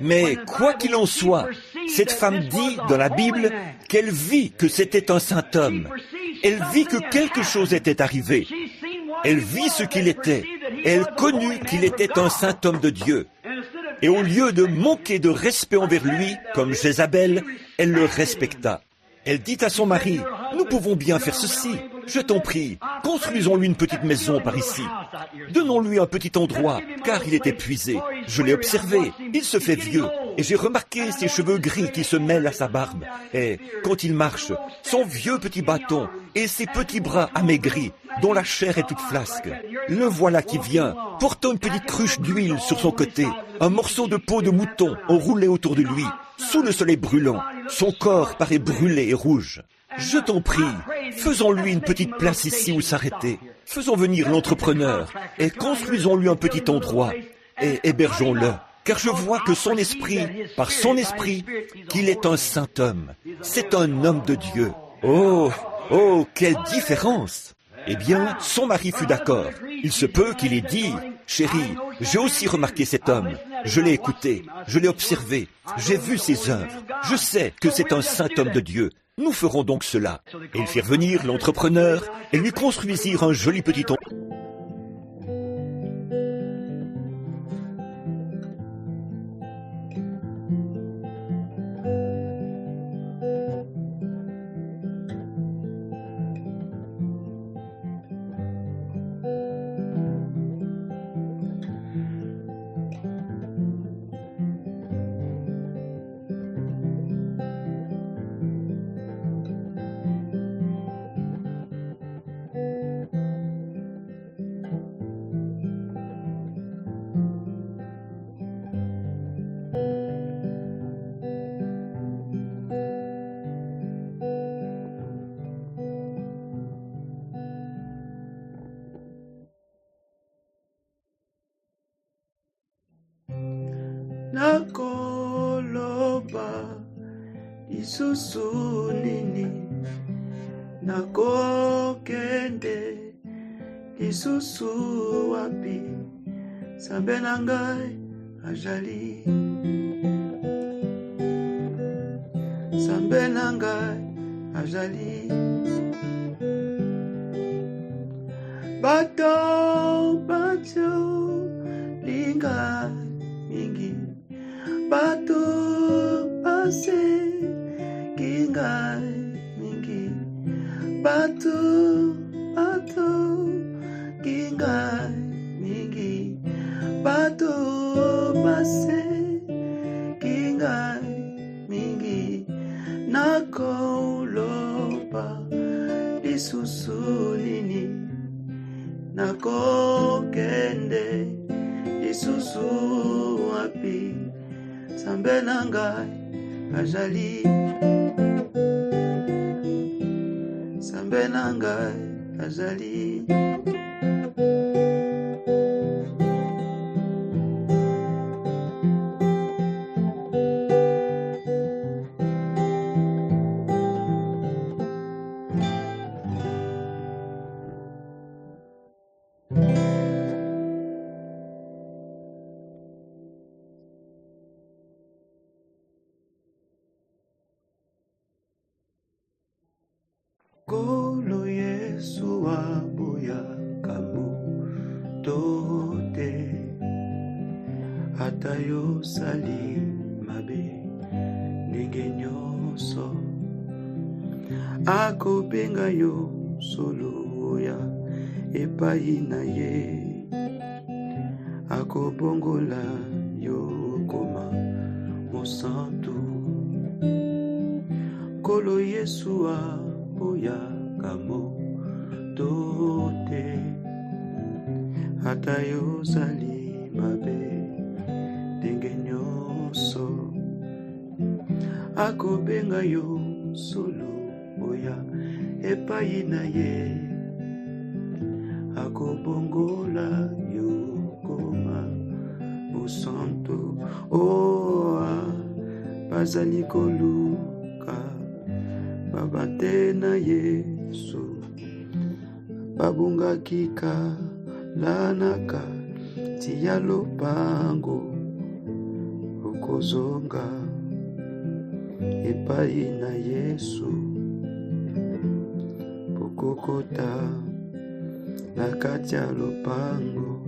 Mais quoi qu'il en soit, cette femme dit dans la Bible qu'elle vit que c'était un saint homme. Elle vit que quelque chose était arrivé. Elle vit ce qu'il était. Elle connut qu'il était un saint homme de Dieu. Et au lieu de manquer de respect envers lui, comme Jézabel, elle le respecta. Elle dit à son mari, « Nous pouvons bien faire ceci. Je t'en prie, construisons-lui une petite maison par ici. Donnons-lui un petit endroit, car il est épuisé. Je l'ai observé, il se fait vieux, et j'ai remarqué ses cheveux gris qui se mêlent à sa barbe. Et quand il marche, son vieux petit bâton et ses petits bras amaigris, dont la chair est toute flasque. Le voilà qui vient, portant une petite cruche d'huile sur son côté, un morceau de peau de mouton enroulé autour de lui, sous le soleil brûlant. Son corps paraît brûlé et rouge. Je t'en prie, faisons-lui une petite place ici où s'arrêter. Faisons venir l'entrepreneur et construisons-lui un petit endroit et hébergeons-le. Car je vois que son esprit, par son esprit, qu'il est un saint homme. C'est un homme de Dieu. Oh, oh, quelle différence! Eh bien, son mari fut d'accord. Il se peut qu'il ait dit, « Chérie, j'ai aussi remarqué cet homme. Je l'ai écouté, je l'ai observé, j'ai vu ses œuvres. Je sais que c'est un saint homme de Dieu. Nous ferons donc cela. » Et ils firent venir l'entrepreneur et lui construisirent un joli petit endroit. lisusu nini nakokende lisusu wapi Nzambe na ngai azali Nzambe na ngai azali bato linga mingi bato pase kinga mingi bato kinga mingi bato pase kinga mingi nakoloba lisusu nini nakokende lisusu wapi Nzambe na ngai azali Nzambe na ngai azali Kolo Yesu aboya kamoto te ata yosali mabe ndenge nyonso akobenga yo solo oya epai na ye akobongola yo koma mosantu Kolo Yesu aboya kamoto te ata yozali mabe ndenge nyonso akobenga yo solo oya epai na ye akobongola yo koma mosantu bazali koluka babate na Yesu babungaki kalanaka tia lopango okozonga epai na Yesu pokokota na kati ya lopango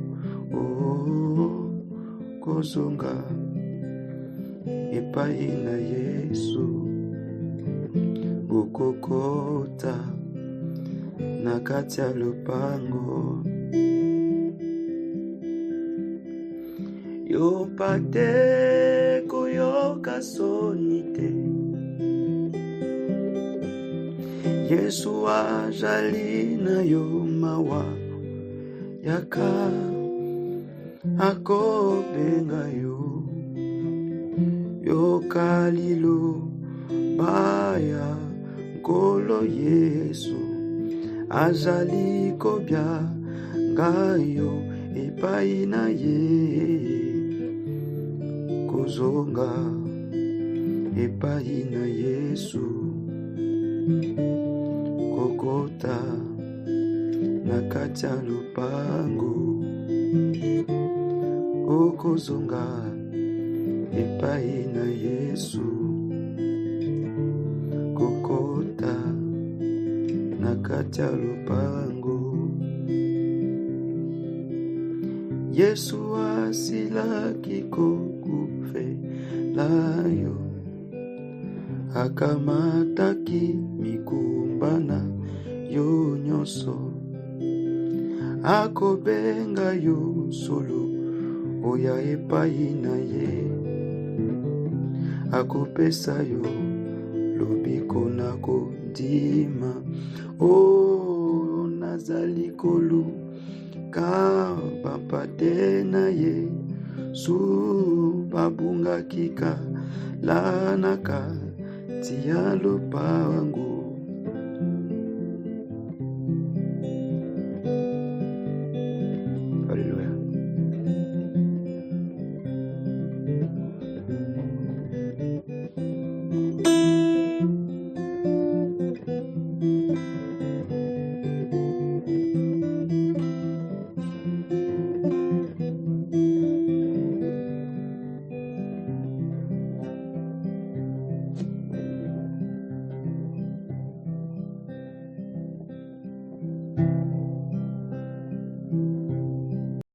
okozonga epai na Yesu bokokota na kati ya lopango yo pate koyoka soni te Yesu azali na yo mawa yaka akobenga yo yokalilo baya Kolo Yesu azali kobya ngayo epai na ye kozonga epai na Yesu kokota na kati ya lopango okozonga epai na Yesu kokota na kati ya lopango Yesu asilaki kokufela yo akamataki mikumbana yo nyonso akobenga yo solo oya epai na ye akopesa yo lobiko na kondima nazali koluka bapate na ye su babungaki kalanaka tia lopango